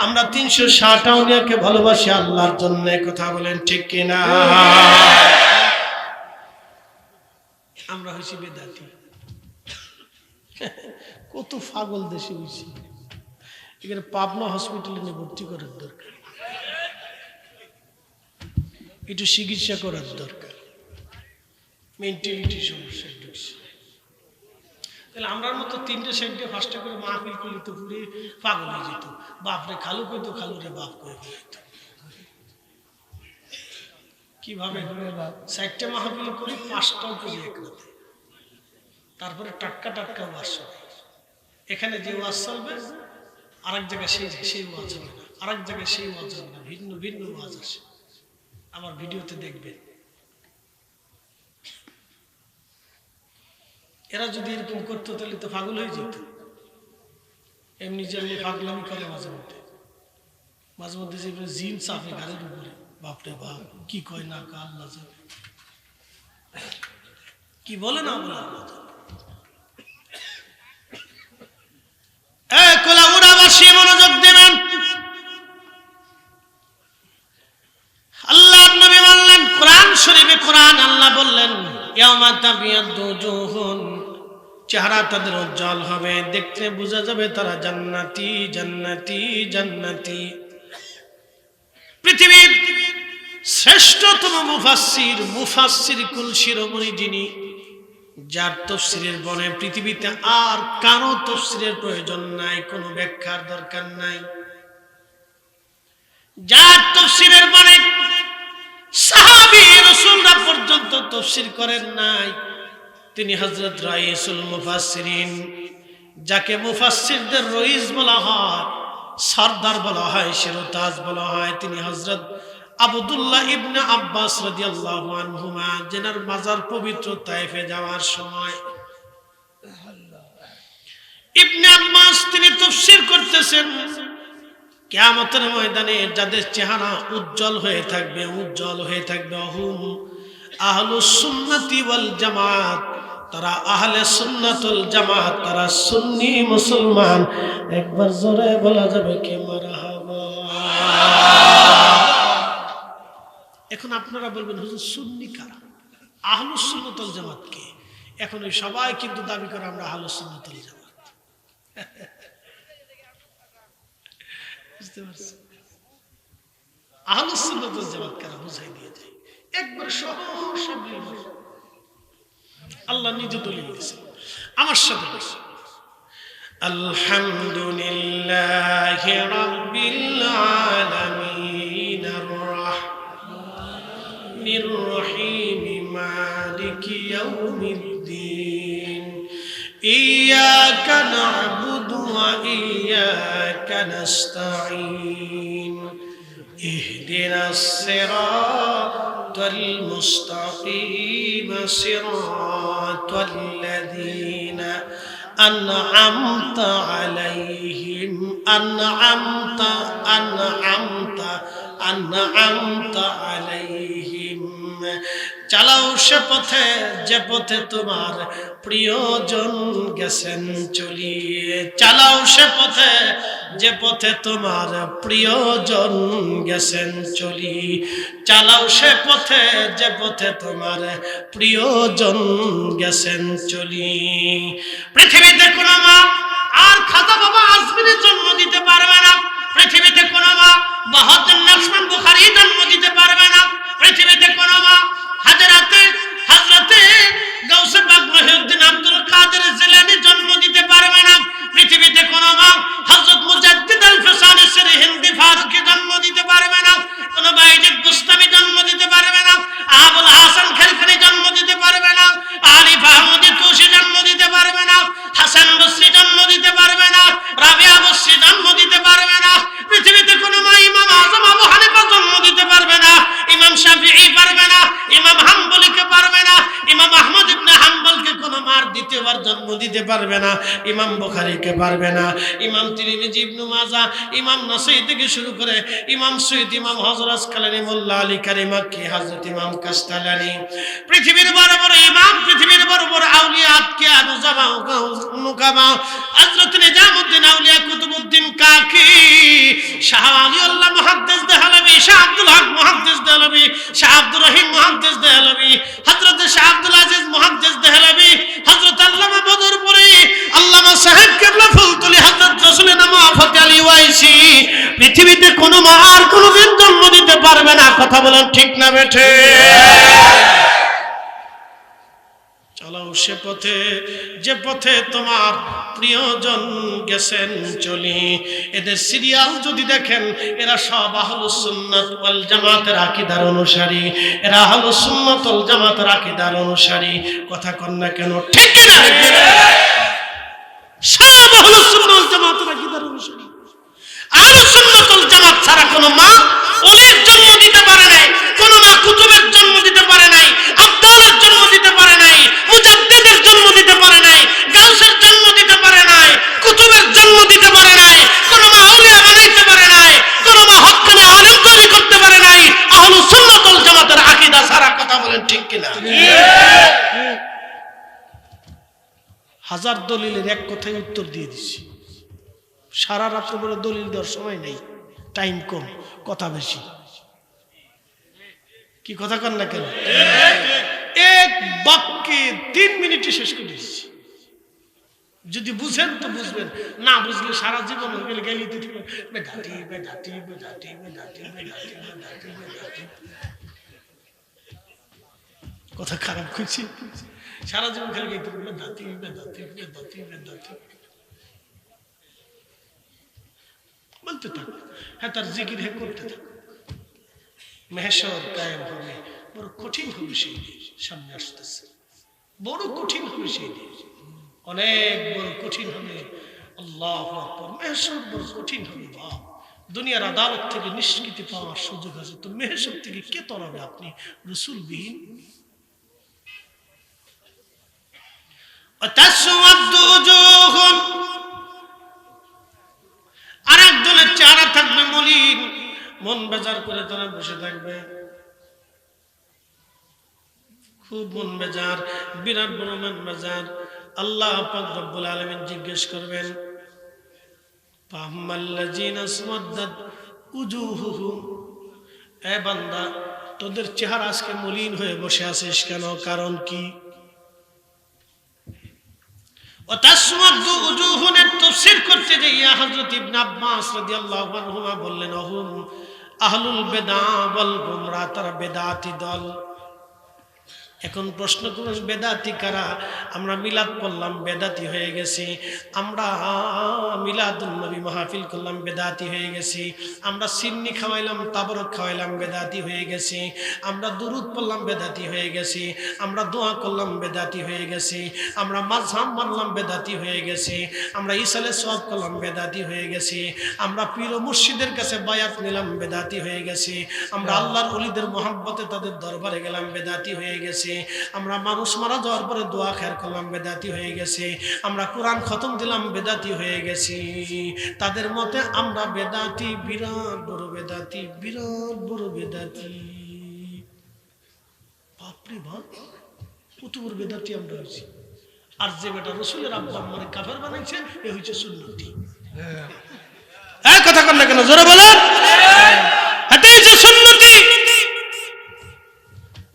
আমরা 360 আউলিয়াকে ভালোবাসি আল্লাহর জন্য। কথা বলেন ঠিক কিনা? আমরা হইছি বেদাতি। কত পাগল দেশে হইছি, এখানে পাবনা হসপিটালে নিয়ে ভর্তি করার দরকার, একটু চিকিৎসা করার দরকার, মেন্টালিটি সমস্যা ঢুকছে। তাহলে আমরার মতো 3টে 4টে 5টে করে মাহফিল করলে তো পুরে পাগল হয়ে যেত। বাপরে খালু কইতো, খালু রে বাপ করে ফেলত। কিভাবে 4টে মাহফিল করি, 5টাও করি এক রাতে, তারপরে টাটকা টাটকা ওয়াজ হবে। এখানে যে ওয়াজ চলবে আরেক জায়গায় সেই ওয়াজ হবে না, আরেক জায়গায় সেই ওয়াজ হবে না, ভিন্ন ভিন্ন ওয়াজ আসে। আমার ভিডিওতে দেখবেন। এরা যদি এরকম করতো তাহলে তো পাগল হয়ে যেত। এমনি যেমনি পাগলামি করে মাঝে মধ্যে, মাঝে মধ্যে যে জিন চাপে ঘাড়ের উপরে, বাপরে বাপ কি কয় না কা আল্লাহ জানে, কি বলে না বলে আল্লাহ জানে। কোলাউড়াবাসী মনোযোগ দেবেন। আল্লাহর নবী বললেন কোরআন শরীফে, কোরআন আল্লাহ বললেন ইয়াউমা তাবিয়াদ্দু উজুহুন, চেহারা তাদের উজ্জ্বল হবে, দেখতে বোঝা যাবে তারা জান্নাতি জান্নাতি জান্নাতি। পৃথিবীর শ্রেষ্ঠতম মুফাসসির কুল শিরোমণি যিনি, যার তাফসীরের বনে পৃথিবীতে আর কারো তাফসীরের প্রয়োজন নাই, কোনো ব্যাখ্যার দরকার নাই, যার তাফসীরের বনে সাহাবী রাসূলরা পর্যন্ত তাফসীর করেন নাই, তিনি হযরত রাইসুল মুফাসসিরিন, যাকে মুফাসসিরদের রইস বলা হয়, সরদার বলা হয়, শিরোতাজ বলা হয়, তিনি হযরত আব্দুল্লাহ ইবনে আব্বাস রাদিয়াল্লাহু আনহুমা, যেনার মাজার পবিত্র তায়েফে যাওয়ার সময় ইবনে আব্বাস তিনি তাফসীর করতেছেন, কিয়ামতের ময়দানে যাদের চেহারা উজ্জ্বল হয়ে থাকবে, উজ্জ্বল হয়ে থাকবে, হুম আহলুস সুন্নাতি ওয়াল জামাত, তারা আহলে সুন্নাতুল জামাত, তারা সুন্নি মুসলমান। একবার জোরে বলা যাবে কি মারহাবা। এখন আপনারা বলবেন হুজুর সুন্নি কারা, আহলুস সুন্নাতুল জামাত কে? এখন ওই সবাই কিন্তু দাবি করে আমরা আহলুস সুন্নাতুল জামাত। বুঝতে পারছেন? আহলুস সুন্নাত ওয়াল জামাত কারা বুঝাই দিয়ে যায় একবার সহজ শব্দে আল্লাহ নিজে দলিল দিয়েছেন আমার সাথে বলুন আলহামদুলিল্লাহি রাব্বিল আলামিন আর রাহমানির রহিম মালিকি ইয়াউমিদ্দিন ইয়্যাকা না'বুদু ওয়া ইয়্যাকা নাস্তাঈন ইহদিনাস সিরাতাল মুস্তাকিম সিরাতাল লাযীনা أنعمت عليهم أنعمت عليهم চালাও সে পথে যে পথে তোমার প্রিয়জন গেছেন চলিয়ে চালাও সে পথে যে পথে তোমার প্রিয়জন গেছেন চলি চালাও সে পথে যে পথে তোমার প্রিয়জন গেছেন চলি পৃথিবীতে কোনো মা আর খাজা বাবা আজমিরের জন্ম দিতে পারবে না পৃথিবীতে কোনো মা বাহাউদ্দিন নাজমুল বুখারী জন্ম দিতে পারবে না পৃথিবীতে কোনো মা হযরতে গাউসে পাক মহিউদ্দিন আব্দুল কাদের জিলানী জন্ম দিতে পারবে না পৃথিবীতে কোনো মা হযরত মুজাদ্দিদ আল ফিসানি সিরহিন্দি ফারুকী জন্ম দিতে পারবে না কোনো বাইজিদ বুস্তামি জন্ম দিতে পারবে না আবুল হাসান খালকানি জন্ম দিতে পারবে না আলিফ আহমদি তুসি জন্ম দিতে পারবে না হাসান বসরি জন্ম দিতে পারবে না রাবিয়া বসরি জন্ম দিতে পারবে না পৃথিবীতে কোনো মা ইমাম আযম আবু হানিফা জন্ম দিতে পারবে না ইমাম শাফিঈ পারবে না ইমাম হাম্বলীকে পারবে না ইমাম আহমদ ইবনে হাম্বলকে কোনো মার দ্বিতীয়বার জন্ম দিতে পারবে না ইমাম বুখারীকে পারবে না ইমাম তিরমিজি ইবনে মাজাহ ইমাম নাসাই থেকে শুরু করে ইমাম সুয়ুতী ইমাম হযরত আসকালানী মোল্লা আলী কারি মাক্কি হযরত ইমাম কাস্তালানী পৃথিবীর বড় বড় ইমাম পৃথিবীর বড় বড় আউলিয়া আতকিয়া নুজাবা নুকাবা হযরত নিজামউদ্দিন আউলিয়া কুতুবউদ্দিন কাকি শাহ আলিউল্লাহ মুহাদ্দিস দেহলভী শাহ আব্দুল হক মুহাদ্দিস দেহলভী শাহ আব্দুর রহিম মুহাদ্দিস দেহলভী হযরত শাহ আব্দুল আজিজ মুহাদ্দিস দেহলভী হযরত আল্লামা বদরপুরি আল্লামা সাহেব কিবলা ফুলতুলি হযরত রাসূল নামা ফতে আলী ওয়াইসি পৃথিবীতে কোনো মা আর কোনোদিন জন্ম দিতে পারবে না কথা বলেন ঠিক না বেঠে চালাও সে পথে যে পথে তোমার প্রিয়জন গেছেন চলি এদের সিরিয়াল যদি দেখেন এরা সব আহলুস সুন্নাত ওয়াল জামাতের আকীদার অনুসারী এরা আহলুস সুন্নাত ওয়াল জামাতের আকীদার অনুসারী কথা কন না কেন ঠিক না সব আহলুস সুন্নাত ওয়াল জামাতের আকীদার অনুসারী আহলুস সুন্নাত ওয়াল জামাত ছাড়া কোনো মা ওলির জন্ম দিতে পারে নাই কোনো মা কুতুবের জন্ম দিতে পারে নাই আব্দালের জন্ম দিতে পারে নাই মুজাদ্দিদের জন্ম দিতে পারে নাই গাউসের জন্ম দিতে পারে নাই কুতুবের জন্ম দিতে পারে নাই কোনো মা আউলিয়া বানাইতে পারে নাই কোনো মা হক্কানি আলেম তৈরি করতে পারে নাই আহলুস সুন্নাত ওয়াল জামাতের আকীদা ছাড়া কথা বলেন ঠিক কিনা হাজার দলিলের এক কথায় উত্তর দিয়ে দিছি সারা রাত বড় দলিল দেওয়ার সময় নেই টাইম কম কথা বেশি কি কথা কন না কেন এক বাক্যে 3 মিনিটে শেষ করে দিচ্ছি যদি বুঝেন তো বুঝবেন না বুঝলে সারা জীবন হয়ে গেলে গেলিতে ঠিক বেদাতি বেদাতি বেদাতি বেদাতি বেদাতি বেদাতি বেদাতি কথা খারাপ করছি সারা জীবন খেলে গেতে বেদাতি বেদাতি বেদাতি বেদাতি বলতে থাক হ্যাঁ তার জিকির হে করতে থাক মেহশর কায়েম হবে বড় কঠিন হবে সেই দিন সামনে আসতেছে বড় কঠিন হবে সেই দিন অনেক বড় কঠিন হবে আল্লাহু আকবার মেহশর বড় কঠিন হবে বাপ দুনিয়ার আদালত থেকে নিষ্কৃতি পাওয়ার সুযোগ আছে তো মেহশর থেকে কে তরাবে আপনি রাসূলবিহীন আতাসওয়াদু উজুহুম আরেক দলের চেহারা থাকবে মলিন মন বেজার করে তারা বসে থাকবে খুব মন বেজার বিরাট বড় মন বেজার আল্লাহ পাক রব্বুল আলামিন জিজ্ঞেস করবেন ফামাল্লাযিনা আসওয়াদাত উজুহুহুম এ বান্দা তোদের চেহারা আজকে মলিন হয়ে বসে আছিস কেন কারণ কি ওয়াতাসওয়াদু উজুহুনের তাফসীর করতে গিয়ে হযরত ইবনে আব্বাস রাদিয়াল্লাহু আনহুমা বললেন অহুম আহলুল বেদা ওয়াল গুমরা, তারা বেদাতি দল। এখন প্রশ্ন করুন বেদাতি কারা? আমরা মিলাদ পড়লাম বেদাতি হয়ে গেছি, আমরা মিলাদুন নবী মাহফিল করলাম বেদাতি হয়ে গেছি, আমরা সিন্নি খাওয়াইলাম তাবরক খাওয়াইলাম বেদাতি হয়ে গেছি, আমরা দুরুদ পড়লাম বেদাতি হয়ে গেছি, আমরা দোয়া করলাম বেদাতি হয়ে গেছি, আমরা মাযহাব মানলাম বেদাতি হয়ে গেছি, আমরা ইসালে সওয়াব করলাম বেদাতি হয়ে গেছি, আমরা পীর ও মুর্শিদের কাছে বায়াত নিলাম বেদাতি হয়ে গেছি, আমরা আল্লাহর ওলিদের মহব্বতে তাদের দরবারে গেলাম বেদাতি হয়ে গেছি, আমরা মানুষ মারা যাওয়ার পরে দোয়া খেয়ার করলাম বেদাতি হয়ে গেছে, আমরা কোরআন খতম দিলাম বেদাতি হয়ে গেছি। তাদের মতে আমরা বেদাতি, বিরাট বড় বেদাতি, বিরাট বড় বেদাতি। বাপরে বাপ, কত বড় বেদাতি আমরা হয়েছি। আর যে বেটা রসুলের আব্বা আম্মারে কাফের বানাইছে এ হচ্ছে সুন্নতি। হ্যাঁ কথা কন না কেন, জোরে বলেন। এটা হচ্ছে সুন্নতি।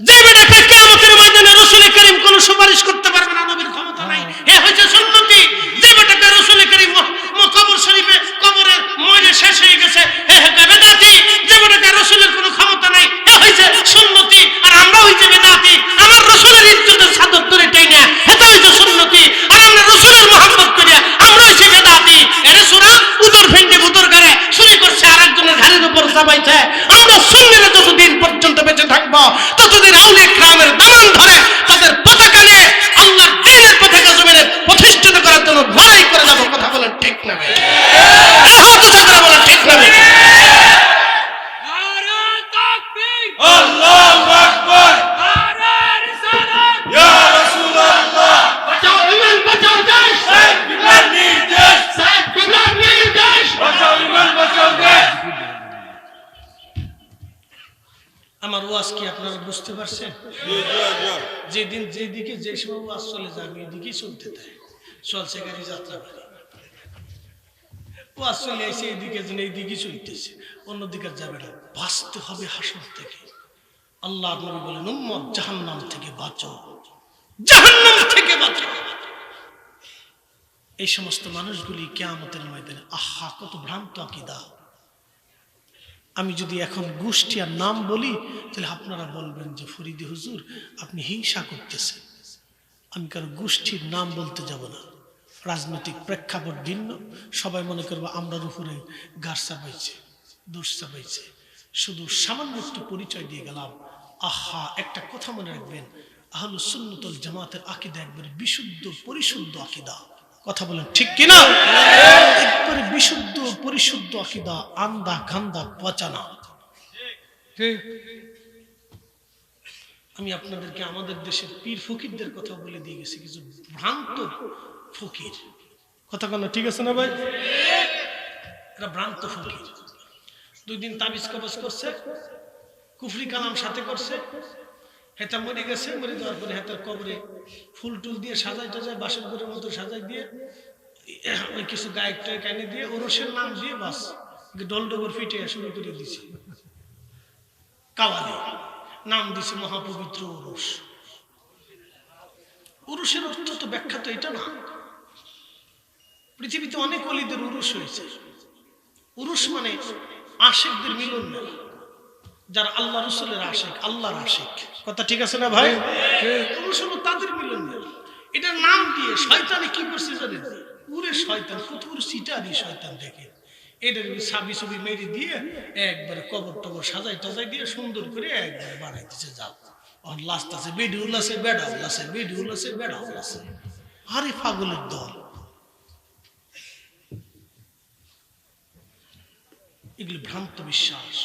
যে বেটাকে কিয়ামতের ময়দানে রাসূল করিম কোন সুপারিশ করতে পারবে না, নবীর ক্ষমতা নাই, এ হচ্ছে সুন্নতি। যে বেটাকে রাসূল করিম কবর শরীফে কবরে মরে শেষ হয়ে গেছে এ হচ্ছে বেদাতি। যে বেটাকে রাসূলের কোনো ক্ষমতা নাই এ হচ্ছে সুন্নতি। আর আমরা হইছে বেদাতি, আমার রাসূলের ইজ্জতের চাদর ধরে টাইনা এটা হচ্ছে সুন্নতি। আর আমরা রাসূলের মহব্বত করি আমরা হইছে বেদাতি। এরে সূরা উদর ফেন্ডে উদর গারে চুরি করছে আরেকজনের ঘাড়ের উপর চাপাইছে। আমরা সুন্নিরা যতদিন পর্যন্ত বেঁচে থাকবো ততদিন আউলিয়া কিরামের দামান ধরে তাদের পতাকা নিয়ে আল্লাহর দ্বীনের পতাকা জমিনে প্রতিষ্ঠিত করার জন্য লড়াই করে যাব। কথা বলেন ঠিক না? হাত উঁচা করে বলেন ঠিক না? নারে তাকবীর, আল্লাহু আকবার, নারে রিসালাত, ইয়া রাসূলুল্লাহ, বাঁচাও ইমান, বাঁচাও দেশ, শেখ বিমান নির্দেশ, শেখ বিমান নির্দেশ, বাঁচাও ইমান, বাঁচাও দেশ। আমার ওয়াজ কি আপনারা বুঝতে পারছেন? যেদিন যেদিকে যে সময় ওয়াজ চলে যাবে এদিকেই চলতে দেয়। চলছে গাড়ি যাত্রা বাড়ি, ওয়াজ চলে আসে এইদিকে যেন এইদিকে চলতেছে, অন্যদিকে যাবে না। বাঁচতে হবে হাসর থেকে। আল্লাহ নবী বলেন উম্মত জাহান্নাম থেকে বাঁচো, জাহান্নাম থেকে বাঁচো। এই সমস্ত মানুষগুলি কিয়ামতের ময়দানে আহা কত ভ্রান্ত আকীদা। আমি যদি এখন গোষ্ঠী আর নাম বলি তাহলে আপনারা বলবেন যে ফরিদি হুজুর আপনি হিংসা করতেছেন। আমি কারো গোষ্ঠীর নাম বলতে যাব না, রাজনৈতিক প্রেক্ষাপট ভিন্ন। সবাই মনে করবো আমরার উপরে গাছ চাপাইছে, দোষ চাপাইছে। শুধু সামান্য একটু পরিচয় দিয়ে গেলাম। আহা একটা কথা মনে রাখবেন, আহলুস সুন্নাত ওয়াল জামাতের আকীদা একবারে বিশুদ্ধ পরিশুদ্ধ আকীদা। কথা বলেন ঠিক কিনা? একবারে বিশুদ্ধ পরিশুদ্ধ আকীদা, আন্দা গান্দা পচানা। আমি আপনাদেরকে আমাদের দেশের পীর ফকিরদের কথা বলে দিয়ে গেছি, কিছু ভ্রান্ত ফকির। কথা কেন ঠিক আছে না ভাই? এরা ভ্রান্ত ফকির। 2 দিন তাবিজ কবজ করছে, কুফরি কালাম সাথে করছে, হেতা মরে গেছে। মরে যাওয়ার পরে হেতার কবরে ফুল টুল দিয়ে সাজাই টাজায় বাসের ঘরের মতো সাজাই দিয়ে ওই কিছু গায়ক টায়ক এনে দিয়ে ওরসের নাম দিয়ে বাস ডল ডবর ফিটে শুরু করে দিছে। কাওয়ালি নাম দিছে মহাপবিত্র ওরস। উরুসের অর্থ তো ব্যাখ্যা তো এটা না। পৃথিবীতে অনেক ওলিদের উরুস হয়েছে। উরুস মানে আশিকদের মিলন মেলা, যারা আল্লাহ রসুলের আশিক, আল্লাহর আশিক। কথা ঠিক আছে না ভাই? উরুস হলো তাদের মিলন মেলা। এটার নাম দিয়ে শয়তানে কি করছে জানেন? উরে শয়তান, কত বড় সিটারি শয়তান দেখে। এদের সাবি ছবি মেরে দিয়ে একবারে কবর টবর সাজাই টাজাই দিয়ে সুন্দর করে একবারে বানাই দিচ্ছে। যাও লাস্ট আছে বেডিউল আছে, বেডাউল আছে, বেডিউল আছে, বেডাউল আছে। আরে পাগলের দল। এগুলি ভ্রান্ত বিশ্বাস।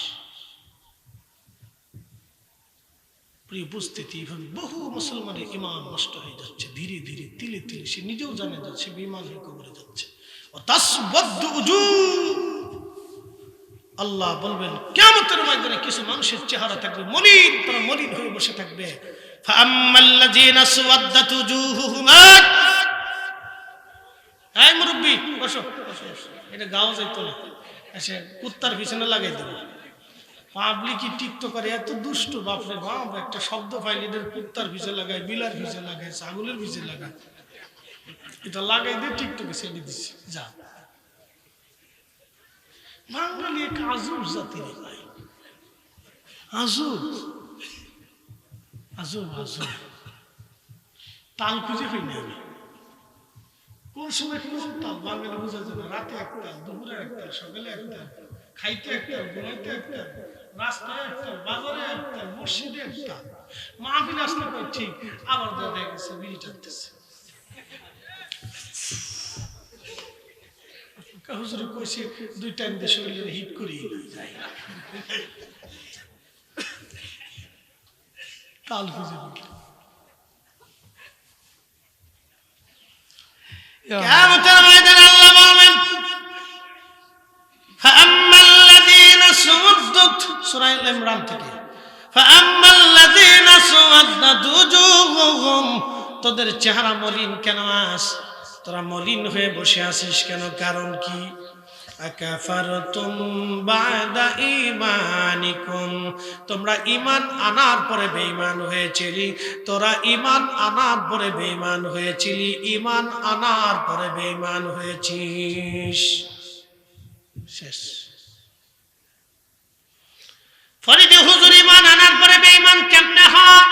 প্রিয় উপস্থিতি, এইভাবে বহু মুসলমানের ঈমান নষ্ট হয়ে যাচ্ছে ধীরে ধীরে, তিলে তিলে। সে নিজেও জানে যাচ্ছে বেঈমান হয়ে কবরে যাচ্ছে। আল্লাহ বলবেন কিয়ামতের ময়দানে কিছু মানুষের চেহারা থাকবে মলিন, তারা মলিন হয়ে বসে থাকবে। ফাআম্মাল্লাযীনা সুওয়াদ্দাত উজুহুহুম, এই মুরব্বি বসো, এটা গাও যাইতো না, এসে কুত্তার পিছনে লাগাই দেব। পাবলিকই টিকটক করে, এত দুষ্ট বাপরে বাপ। একটা শব্দ ফাইল এদের কুত্তার পিছে লাগায়, বিলার পিছে লাগায়, ছাগলের পিছে লাগায়। এটা লাগাই দিয়ে টিকটকে ছেড়ে দিচ্ছে। যা বাঙালি এক আজব জাতির ভাই। আজব আজব আজব, তাল খুঁজে পাই না আমি। কোন সময় কোন তাল বাঙালি বোঝা যাবে? রাতে একটা, দুপুরে একটা, সকালে একটা, খাইতে একটা, ঘুমাইতে একটা, রাস্তায় একটা, বাজারে একটা, মসজিদে একটা, মাহফিল আসতে পারে ঠিক, আবার দেখা গেছে বিড়ি টানতেছে। হুজুরে কইছে 2 টাইম দিয়ে শরীরে হিট করি যায়, তাল খুঁজে পাই। কিয়ামতের ময়দানে আল্লাহ বলবেন ফাআম্মাল্লাযীনা সুউদ্দুত, সূরা আল ইমরান থেকে, ফাআম্মাল্লাযীনা সুউদ্দুত উজুহুহুম, তোদের চেহারা মলিন কেন আস? তোরা মলিন হয়ে বসে আছিস কেন? কারণ কি? আকাফারতুম বাদা ঈমানিকুম, তোমরা ঈমান আনার পরে বেঈমান হয়েছিলি। তোরা ঈমান আনার পরে বেঈমান হয়েছিলি, ঈমান আনার পরে বেঈমান হয়েছিস। শেষ। ফরিদে হুজুর ঈমান আনার পরে বেঈমান কেমনে হয়?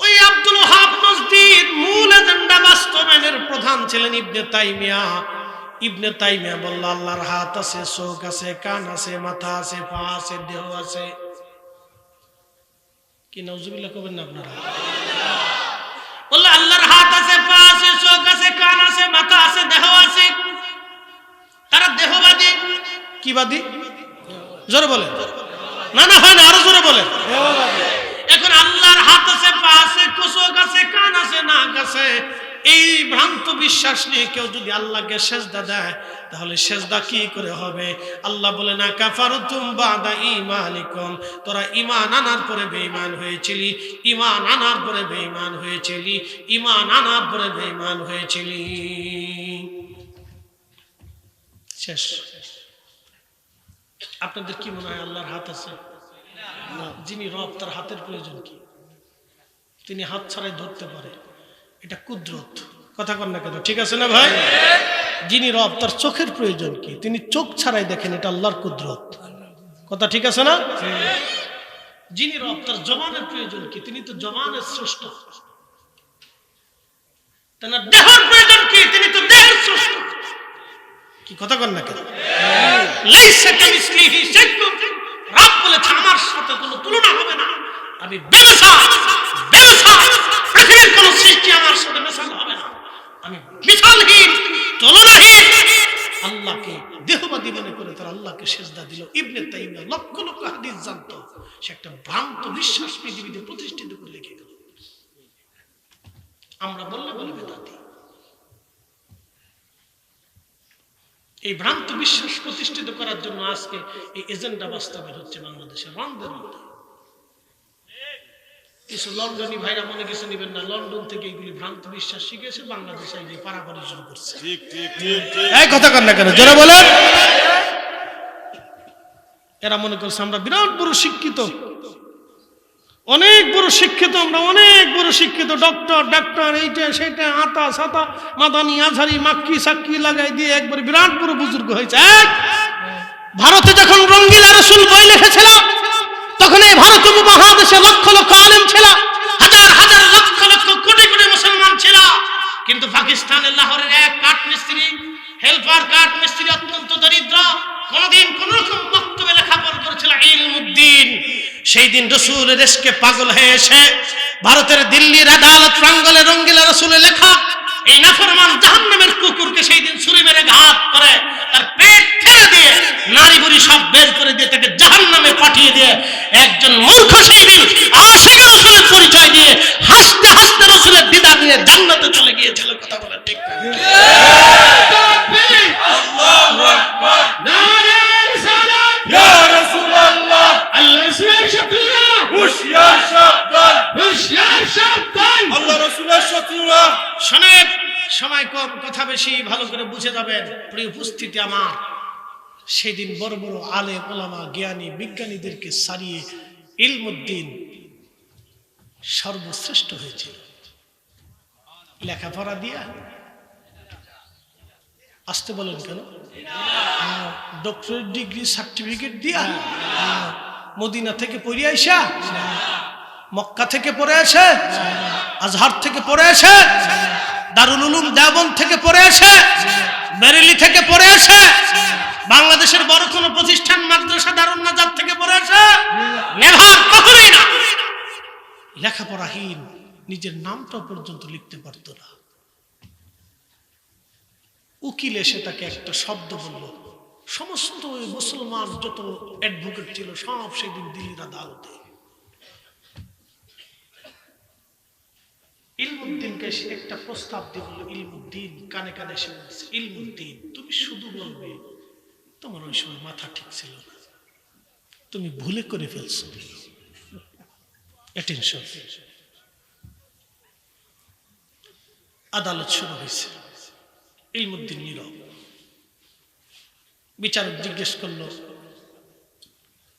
ওই আব্দুল ওয়াহাব মসজিদ মূল এজেন্ডা বাস্তবায়নের প্রধান ছিলেন ইবনে তাইমিয়া। ইবনে তাইমিয়া বলল, আল্লাহর হাত আছে, চোখ আছে, কান আছে, মাথা আছে, পা আছে, দেহ আছে। কি নাউজুবিল্লাহ কবেন না আপনারা? বলল আল্লাহর হাত আছে, পা আছে, চোখ আছে, কান আছে, মাথা আছে, দেহ আছে। তারা দেহবাদী। কি বাদী? জোরে বলে। না না হয় না, আরো জোরে বলে। এখন আল্লাহর হাত আছে, পা আছে, চোখ আছে, কান আছে, নাক আছে, এই ভ্রান্ত বিশ্বাস নিয়ে কেউ যদি আল্লাহকে সেজদা দেয়, তাহলে সেজদা কি করে হবে? আল্লাহ বলে না কাফারতুম বাদা ঈমানিকুম, তোরা ঈমান আনার পরে বেঈমান হয়েছিলি, ঈমান আনার পরে বেঈমান হয়েছিলি, ঈমান আনার পরে বেঈমান হয়েছিলি। শেষ। আপনাদের কি মনে হয় আল্লাহর হাত আছে? যিনি রব, তার হাতের প্রয়োজন কি? তিনি হাত ছাড়াই ধরতে পারে, এটা কুদরত। কথা কন না কেন? ঠিক আছে না ভাই? যিনি রব, তার চোখের প্রয়োজন কি? তিনি চোখ ছাড়াই দেখেন, এটা আল্লাহর কুদরত। কথা ঠিক আছে না? যিনি রব, তার জবানের প্রয়োজন কি? তিনি তো জবানের স্রষ্টা। তার দেহের প্রয়োজন কি? তিনি তো দেহের স্রষ্টা। কি কথা কন না কেন? লাইসা কামিসলিহি শাইউন, রব বলেছে আমার সাথে কোনো তুলনা হবে না। আমি বেমিসাল, পৃথিবীর কোন সৃষ্টি আমার সাথে মিসাল হবে না। আমি মিসালহীন, তুলনাহীন। আল্লাহকে দেহবাদী মনে করে তারা আল্লাহকে সেজদা দিল। ইবনে তাইমিয়া লক্ষ লক্ষ হাদিস জানতো, সে একটা ভ্রান্ত বিশ্বাস পৃথিবীতে প্রতিষ্ঠিত করে রেখে গেল। আমরা বললে বলে বেদাতি। এই ভ্রান্ত বিশ্বাস প্রতিষ্ঠিত করার জন্য আজকে এই এজেন্ডা বাস্তবায়ন হচ্ছে বাংলাদেশের রংদের মধ্যে। কিছু লন্ডনী ভাইরা মনে কিছু নিবেন না, লন্ডন থেকে এইগুলি ভ্রান্ত বিশ্বাস শিখেছে, বাংলাদেশে গিয়ে পারাপারি শুরু করছে। ঠিক ঠিক ঠিক ঠিক। এই কথা কন না কেন? জোরে বলেন। এরা মনে করছে আমরা বিরাট বড় শিক্ষিত, অনেক বড় শিক্ষিত, আমরা অনেক বড় শিক্ষিত, ডক্টর এইটা সেটা, আতা সাতা, মাদানি আজহারি মাক্কি সাক্কি লাগাই দিয়ে একবার বিরাট বড় বুজুর্গ হয়েছে। ভারতে যখন রঙ্গিলা রসুল বই লিখেছিল, তখন এই ভারত উপমহাদেশে লক্ষ লক্ষ আলেম ছিল, হাজার হাজার লক্ষ লক্ষ কোটি কোটি মুসলমান ছিল। কিন্তু পাকিস্তানের লাহোরের এক কাঠ মিস্ত্রি, হেল্পার কাঠ মিস্ত্রি, অত্যন্ত দরিদ্র, কোনদিন কোন রকম বক্তব্যে লেখাপড়া করেছিল ইলমুদ্দিন। সেই দিন রসুলের দেশকে পাগল হয়ে এসে ভারতের দিল্লির আদালত প্রাঙ্গণে রঙ্গিলা রসুলের লেখা এই নাফরমান জাহান্নামের কুকুরকে সেই দিন ছুরি মেরে ঘাত করে তার পেট ঠেলে দিয়ে নারী বুড়ি সব বের করে দিয়ে তাকে জাহান্নামে পাঠিয়ে দিয়ে একজন মূর্খ সেই দিন আশিক রসুলের পরিচয় দিয়ে হাসতে হাসতে রসুলের দিদার নিয়ে জান্নাতে চলে গিয়েছিল। কথা বলে ঠিক না? আল্লাহু আকবার। নারে রিসালাত। ইয়া রাসূলুল্লাহ। আল্লাহ রাসূলের শত্রুরা হুশিয়ার সাবধান, হুশিয়ার সাবধান। আল্লাহ রাসূলের শত্রুরা। শোনেন, সময় কম, কথা বেশি, ভালো করে বুঝে যাবেন। প্রিয় উপস্থিতি আমার, সেদিন বড় বড় আলেম ওলামা জ্ঞানী বিজ্ঞানীদেরকে সারিয়ে ইলমুদ্দিন সর্বশ্রেষ্ঠ হয়েছিল লেখাপড়া দিয়া। আসতে বলেন কেন? ডক্টরেট ডিগ্রি সার্টিফিকেট দিয়া মদিনা থেকে পড়ে আইসা, মক্কা থেকে পড়ে আসে, আজহার থেকে পড়ে আসে, দারুল উলুম দেওবন্দ থেকে পড়ে আসে, বেরেলি থেকে পড়ে আসে, বাংলাদেশের বড় কোনো প্রতিষ্ঠান মাদ্রাসা দারুন নাজাত থেকে পড়ে আসে? নেভার, কখনোই না। লেখাপড়াহীন, নিজের নামটা পর্যন্ত লিখতে পারতো না। উকিল এসে তাকে একটা শব্দ বলল, সমস্ত মুসলমান যত অ্যাডভোকেট ছিল সব সেদিন দিল্লির আদালতে। ইলমুদ্দিনকে এসে একটা প্রস্তাব দিয়ে বলল, ইলমুদ্দিন কানে কানে এসে বলছে, ইলমুদ্দিন তুমি শুধু বলবে তোমার ওই সময় মাথা ঠিক ছিল না, তুমি ভুলে করে ফেলছো। অ্যাটেনশন। আদালত শুরু হয়েছে। ইলমুদ্দিন নীরব। বিচারক জিজ্ঞেস করলো,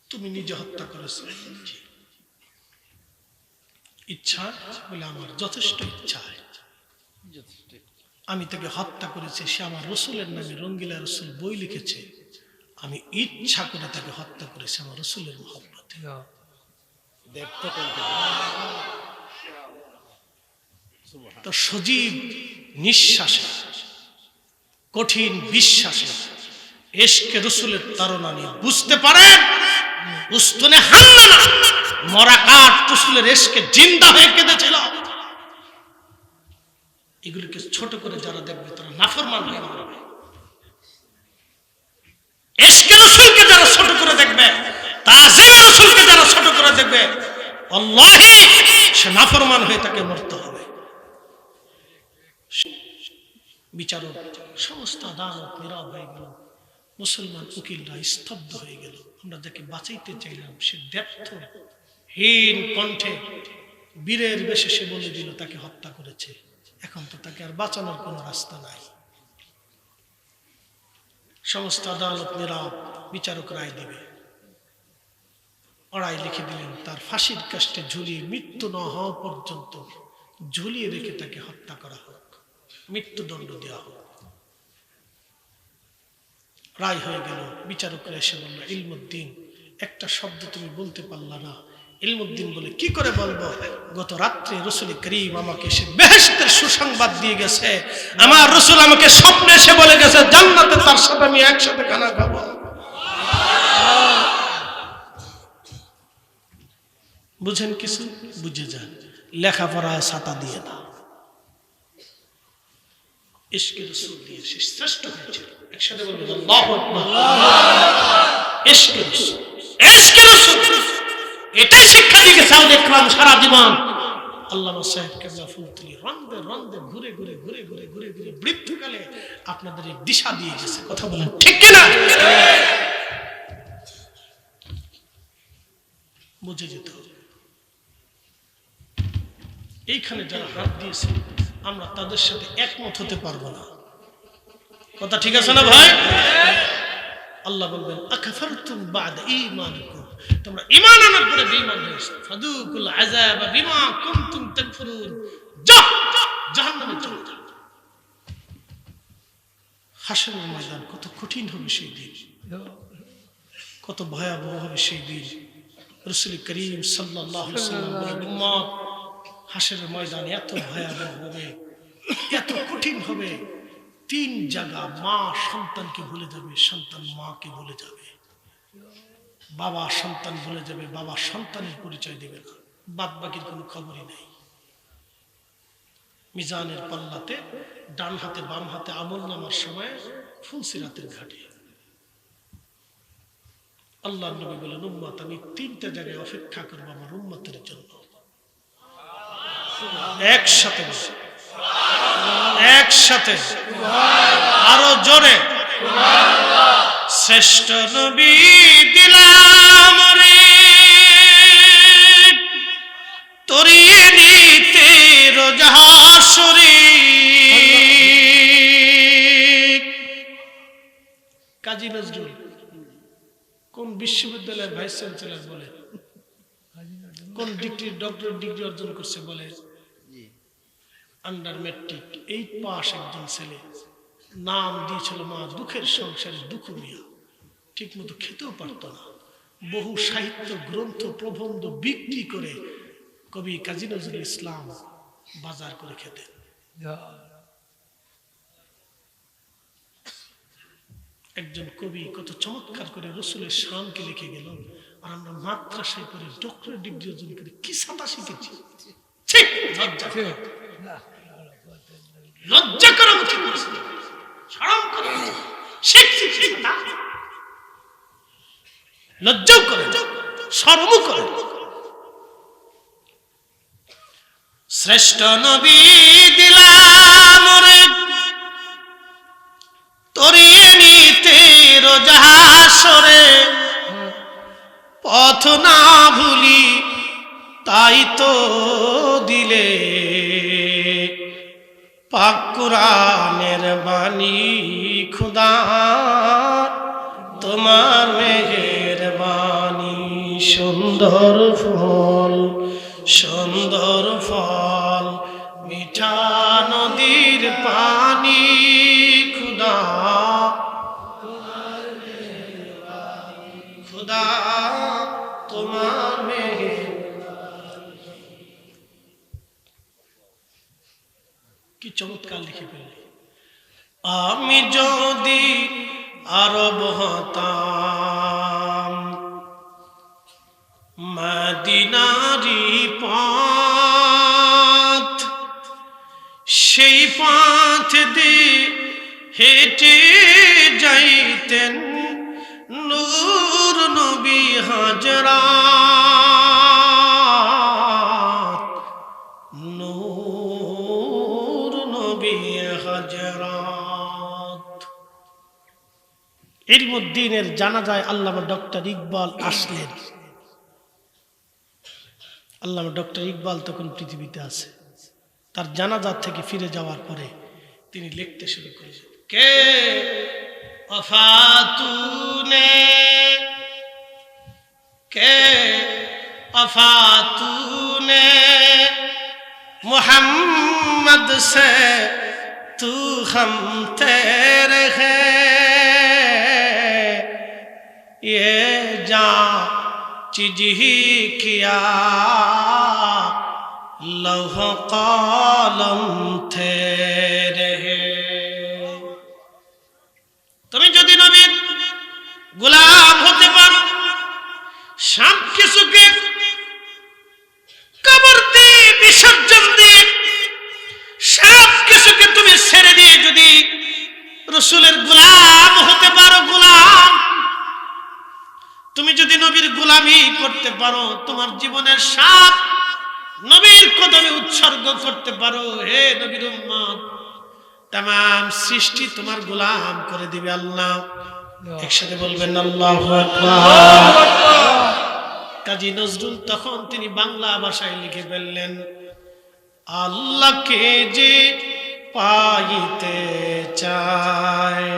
তুমি নিজে হত্যা করেছো? ইচ্ছা? বলে আমার যথেষ্ট ইচ্ছা, আমি তাকে হত্যা করেছি। সে আমার রসুলের নামে রঙ্গিলা রসুল বই লিখেছে, আমি ইচ্ছা করে তাকে হত্যা করেছি আমার রসুলের মহব্বতে। তো সজীব নিঃশ্বাসে, কঠিন বিশ্বাসে, এশকে রসুলের তাড়না নিয়ে বুঝতে পারেন উস্তুনে হান্নানা মরা কাঠ রসুলের এশকে জিন্দা হয়ে কেঁদেছিল। এগুলিকে ছোট করে যারা দেখবে তারা নাফরমান হয়ে যাবে। এশকে রসুলকে যারা ছোট করে দেখবে, তাজিমে রসুলকে যারা ছোট করে দেখবে, আল্লাহি সে নাফরমান হয়ে তাকে মরতে হবে। বিচারক, সমস্ত আদালত নীরব হয়ে গেল। মুসলমান উকিলরা স্তব্ধ হয়ে গেল। আমরা যাকে বাঁচাইতে চাইলাম সে দ্ব্যর্থহীন কণ্ঠে বীরের বেশে সে বলে দিল তাকে হত্যা করেছে। এখন তো তাকে আর বাঁচানোর কোনো রাস্তা নাই। সমস্ত আদালত নীরব। বিচারক রায় দিবে। রায় লিখে দিলেন, তার ফাঁসির কাস্টে ঝুলিয়ে মৃত্যু না হওয়া পর্যন্ত ঝুলিয়ে রেখে তাকে হত্যা করা হোক, মৃত্যুদণ্ড দেওয়া হোক। রায় হয়ে গেল। বিচারকরা এসে বলল, ইলমুদ্দিন একটা শব্দ তুমি বলতে পারলা না। ইলমুদ্দিন বলে, কি করে বলবো? গত রাত্রে রসুল করিম আমাকে এসে বেহেশতের সুসংবাদ দিয়ে গেছে। আমার রসুল আমাকে স্বপ্নে এসে বলে গেছে জান্নাতে তার সাথে আমি একসাথে খানা খাবো। বুঝেন কিছু? বুঝে যান। লেখাপড়ায় ছাতা দিয়ে না, ইশকে রাসূল দিয়ে সে শ্রেষ্ঠ হয়েছিল। একসাথে বলবেন আল্লাহু আকবার। ইশকে রাসূল, ইশকে রাসূল, এটাই শিক্ষা দিয়ে গেছে আমাদের ইকরাম সারা জীবন। আল্লামা সাহেব কেবলা ফুলতলি রন্দে রন্দে ঘুরে ঘুরে ঘুরে ঘুরে ঘুরে ঘুরে বৃদ্ধকালে আপনাদের এই দিশা দিয়ে গেছে। কথা বলেন ঠিক কিনা? বুঝে যেতে হবে। এইখানে যারা হাত দিয়েছে আমরা তাদের সাথে একমত হতে পারবো না। কথা ঠিক আছে না ভাই? আল্লাহ বলবেন, আকাফারতুম বা'দা ঈমানিকুম, তোমরা ঈমান আনার পরে বেঈমান হয়েছো। ফাদুকুল আযাব বিমা কুনতুম তাকফুরুন, জাহান্নামে চলে যাও। হাশরের ময়দান কত কঠিন হবে সেই দিন, কত ভয়াবহ হবে সেই দিন। রাসূল করিম সাল্লাল্লাহু আলাইহি ওয়াসাল্লাম বলেন, উম্মত হাশরের ময়দান এত ভয়াবহ হবে, এত কঠিন হবে, তিন জায়গা মা সন্তানকে ভুলে যাবে, সন্তান মাকে ভুলে যাবে, বাবা সন্তান ভুলে যাবে, বাবা সন্তানের পরিচয় দেবে না, বাদ বাকির কোনো খবরই নেই। মিজানের পাল্লাতে ডান হাতে বাম হাতে আমল নামার সময় ফুলসিরাতের ঘাটে আল্লাহ নবী বলেন, উম্মত আমি তিনটা জায়গায় অপেক্ষা করবো আমার উম্মতের জন্য। একসাথে একসাথে আরো জোরে, শ্রেষ্ঠ নবী দিলাম রে তরিয়ে নিতে রোজহাসুরি। কাজী নজরুল কোন বিশ্ববিদ্যালয়ের ভাইস চ্যান্সেলর বলে, কোন ডিগ্রি ডক্টর ডিগ্রি অর্জন করছে বলে, আন্ডার ম্যাট্রিক 8 পাস একজন ছেলে নাম দিয়েছিল মা দুঃখের সংসারে দুঃখ মিয়া, ঠিক মতো খেতেও পারত না। বহু সাহিত্য গ্রন্থ প্রবন্ধ বিক্রি করে কবি কাজী নজরুল ইসলাম বাজার করে খেতেন। একজন কবি কত চমৎকার করে রসুলের শানকে লিখে গেল, আর আমরা মাদ্রাসায় পড়ে ডক্টরেট ডিগ্রি অর্জন করে কি সাদা শিখেছি। লজ্জা করা উচিত, শরম করা উচিত। শিখছি না, লজ্জাও করে, শরমও করে। শ্রেষ্ঠ নবী দিলাম রে তরিয়ে নিতে রোজাহাসরে, পথ না ভুলি তাই তো দিলে, পাক কুরআনের বাণী খুদা তোমার মেহেরবানি। সুন্দর ফল সুন্দর ফল মিঠা নদীর পানি খুদা খুদা তোমার মেহেরবানি। কি চমৎকার লিখে ফেললি। আমি যদি আরব হতাম, মদিনারি পথ সেই পথ দিয়ে হেঁটে যাইতেন নূর নবী হাজরাত, নূর নবী হাজরাত। এর মধ্যে দিনের জানাজায় আল্লামা ডক্টর ইকবাল আসলেন। আল্লামা ডক্টর ইকবাল তখন পৃথিবীতে আছে। তার জানাজা থেকে ফিরে যাওয়ার পরে তিনি লিখতে শুরু করেছেন, কে অফাতুনে কে অফাতুনে মোহাম্মদ সে তু হম তেরে হ্যায়, ये जा चीज ही किया लौह कलम तेरे। তুমি যদি নবীর গোলাম হতে পারো, সব কিছুকে কবর দিয়ে বিসর্জন দিয়ে সব কিছুকে তুমি ছেড়ে দিয়ে যদি রসুলের গোলাম হতে পারো, গোলাম তুমি যদি নবীর গোলামি করতে পারো, তোমার জীবনের সব নবীর কদমে উৎসর্গ করতে পারো, হে নবীর উম্মত, तमाम সৃষ্টি তোমার গোলাম করে দিবে আল্লাহ। একসাথে বলবেন আল্লাহু আকবার। কাজী নজরুল তখন তিনি বাংলা ভাষায় লিখে ফেললেন, আল্লাহকে যে পাইতে চায়।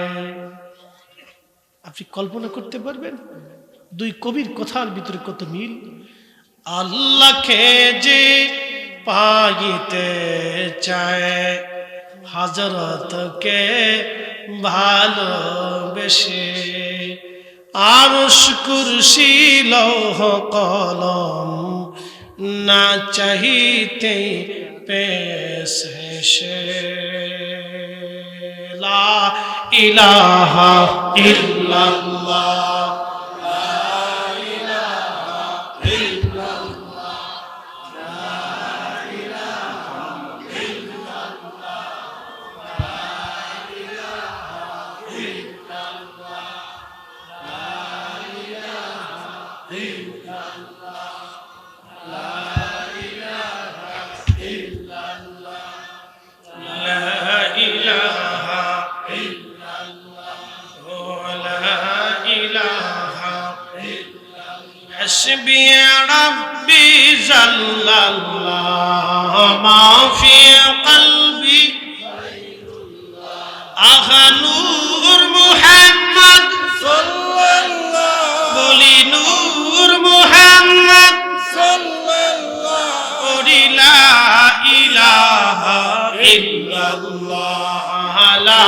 আপনি কল্পনা করতে পারবেন দুই কবির কথার ভিতরে কত মিল। আল্লাহকে যে পাইতে চায়, হযরতকে ভালোবেসে, আরশ কুরসি লৌহ কলম না চাহিতে পেশে। লা ইলাহা ইল্লাল্লাহ, حسبي ربي جل الله ما في قلبي نور محمد صلى الله، بولي نور محمد صلى الله، بولي لا إله إلا الله، لا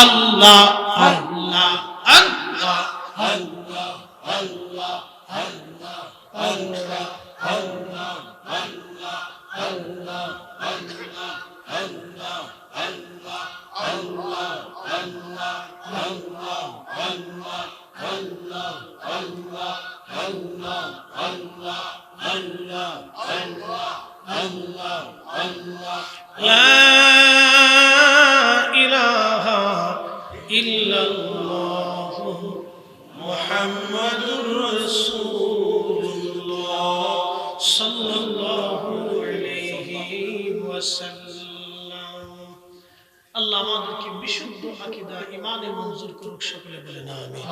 আল্লাহ আল্লাহ আল্লাহ আল্লাহ لا إله إلا الله محمد رسول الله صلى الله عليه وسلم আল্লাহ আমাদেরকে বিশুদ্ধ আকীদা ঈমানে মঞ্জুর করুক সকলে বলেন আমিন